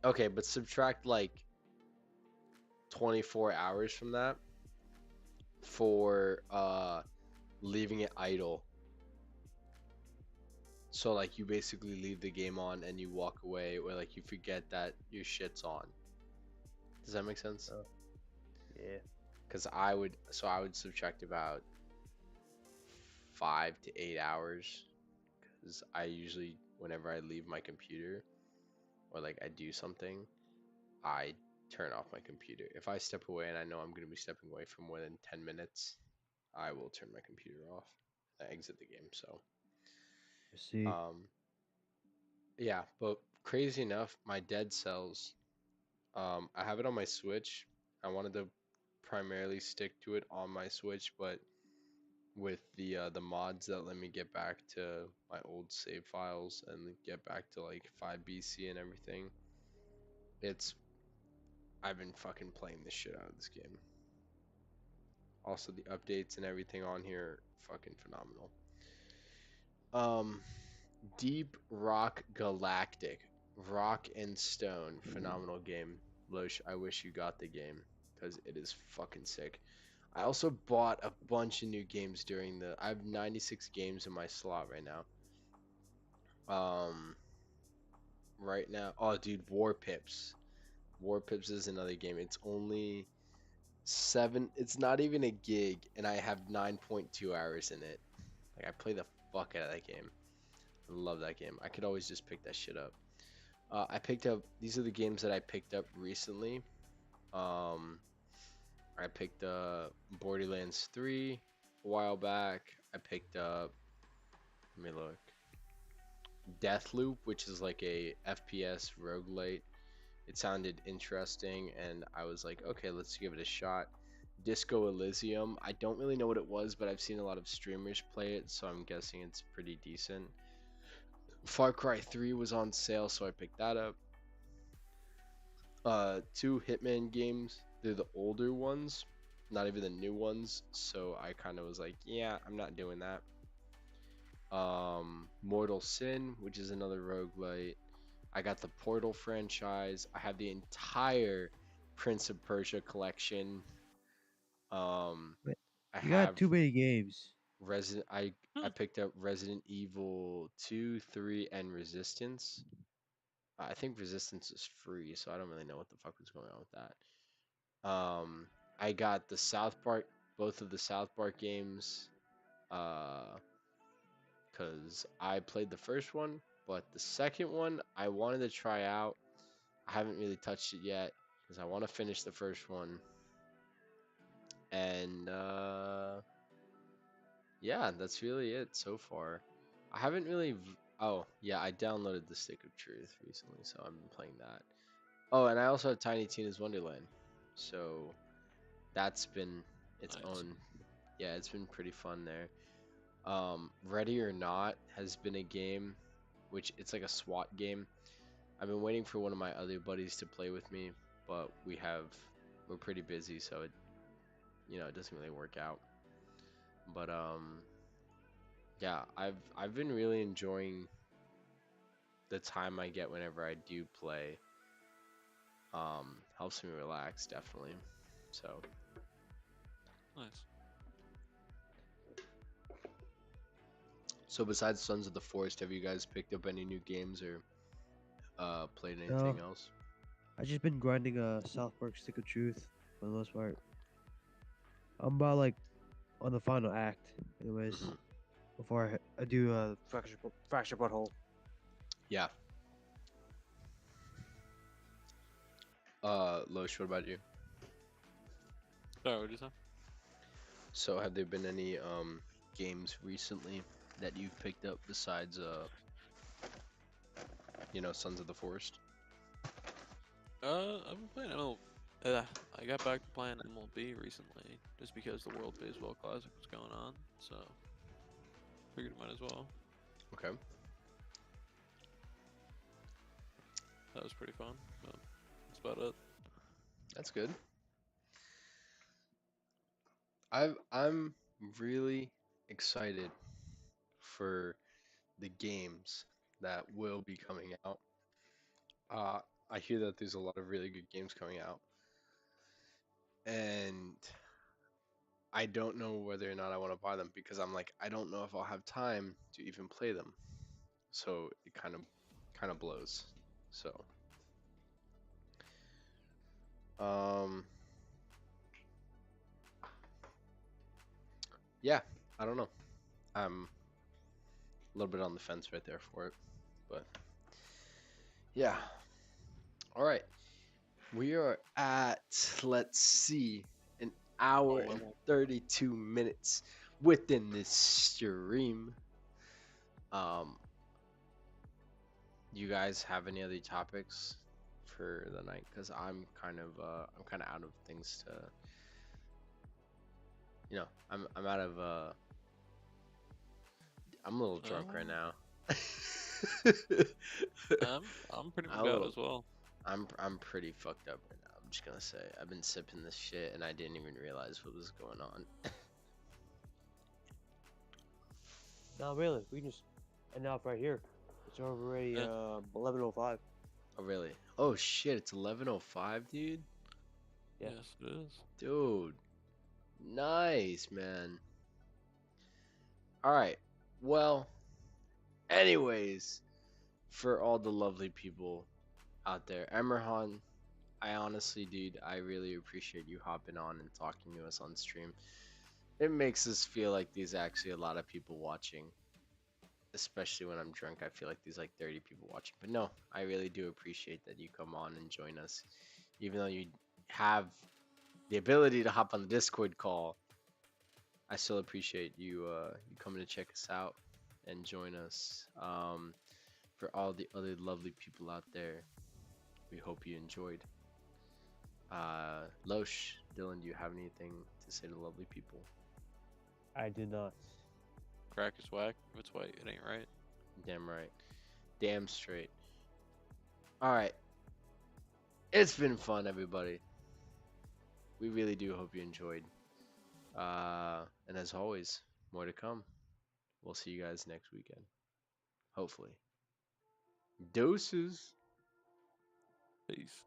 Okay, but subtract like 24 hours from that for leaving it idle. So like you basically leave the game on and you walk away, or like you forget that your shit's on. Does that make sense? Yeah. Because I would subtract about 5 to 8 hours. Because I usually, whenever I leave my computer or like I do something, I turn off my computer. If I step away and I know I'm going to be stepping away for more than 10 minutes, I will turn my computer off. I exit the game. So, I see. um, yeah, but crazy enough, my Dead Cells, I have it on my Switch. I wanted to primarily stick to it on my Switch, but with the mods that let me get back to my old save files and get back to like 5 BC and everything, it's I've been fucking playing the shit out of this game. Also, the updates and everything on here, fucking phenomenal. Um, Deep Rock Galactic, Rock and Stone, phenomenal game. Losh, I wish you got the game because it is fucking sick. I also bought a bunch of new games during the. I have 96 games in my slot right now. Um, right now, oh dude, War Pips. War Pips is another game. It's only seven. It's not even a gig, and I have 9.2 hours in it. Like I play the fuck out of that game. I love that game. I could always just pick that shit up. I picked up. These are the games that I picked up recently. Um, I picked up Borderlands 3 a while back. I picked up. Let me look. Deathloop, which is like a FPS roguelite. It sounded interesting, and I was like, okay, let's give it a shot. Disco Elysium. I don't really know what it was, but I've seen a lot of streamers play it, so I'm guessing it's pretty decent. Far Cry 3 was on sale, so I picked that up. Two Hitman games. They're the older ones, not even the new ones. So I kind of was like, yeah, I'm not doing that. Mortal Sin, which is another roguelite. I got the Portal franchise. I have the entire Prince of Persia collection. Um, Wait, I you got have too many games. Resident. I Hmm. picked up Resident Evil 2, 3, and Resistance. I think Resistance is free, so I don't really know what the fuck was going on with that. I got the South Park, both of the South Park games, because I played the first one, but the second one I wanted to try out. I haven't really touched it yet. because I want to finish the first one. And yeah, that's really it so far. I haven't really. Oh, yeah, I downloaded the Stick of Truth recently, so I've been playing that. Oh, and I also have Tiny Tina's Wonderland. So that's been its Nice. own. Yeah, it's been pretty fun there. Ready or Not has been a game, which it's like a SWAT game. I've been waiting for one of my other buddies to play with me, but we're pretty busy, so it doesn't really work out. But yeah, I've been really enjoying the time I get whenever I do play. Helps me relax definitely. So Nice. so besides Sons of the Forest, have you guys picked up any new games or played No, anything else? I just been grinding South Park Stick of Truth for the most part. I'm about like on the final act, anyways. Hmm. Before I do fracture butthole. Yeah. Loesch, what about you? Sorry, what did you say? So have there been any games recently that you've picked up besides Sons of the Forest? I've been playing ML. I got back to playing MLB recently, just because the World Baseball Classic was going on. So figured it might as well. Okay. That was pretty fun. But that's about it. That's good. I'm really excited for the games that will be coming out. Uh, I hear that there's a lot of really good games coming out, and I don't know whether or not I want to buy them because I'm like, I don't know if I'll have time to even play them. So it kind of blows. So, um, yeah, I don't know. I'm a little bit on the fence right there for it, but yeah. All right. We are at, let's see, an hour Oh, and well, 32 minutes within this stream. Um, you guys have any other topics for the night? Because I'm kind of out of things to, I'm out of, I'm a little drunk right um, now. I'm pretty I'm much a out little, as well. I'm pretty fucked up right now. I'm just gonna say I've been sipping this shit and I didn't even realize what was going on. No, really, we can just end off right here. It's already Yeah. 11:05. Oh really? Oh shit! It's 11:05, dude. Yeah. Yes, it is. Dude, nice man. All right. Well, anyways, for all the lovely people out there, Emerhan, I honestly, dude, I really appreciate you hopping on and talking to us on stream. It makes us feel like there's actually a lot of people watching, especially when I'm drunk. I feel like there's like 30 people watching. But no, I really do appreciate that you come on and join us. Even though you have the ability to hop on the Discord call, I still appreciate you coming to check us out and join us. For all the other lovely people out there, we hope you enjoyed. Loesch, Dylan, do you have anything to say to lovely people? I did not. Crack is whack. If it's white, it ain't right. Damn right. Damn straight. Alright. It's been fun, everybody. We really do hope you enjoyed. And as always, more to come. We'll see you guys next weekend. Hopefully. Doses. Peace.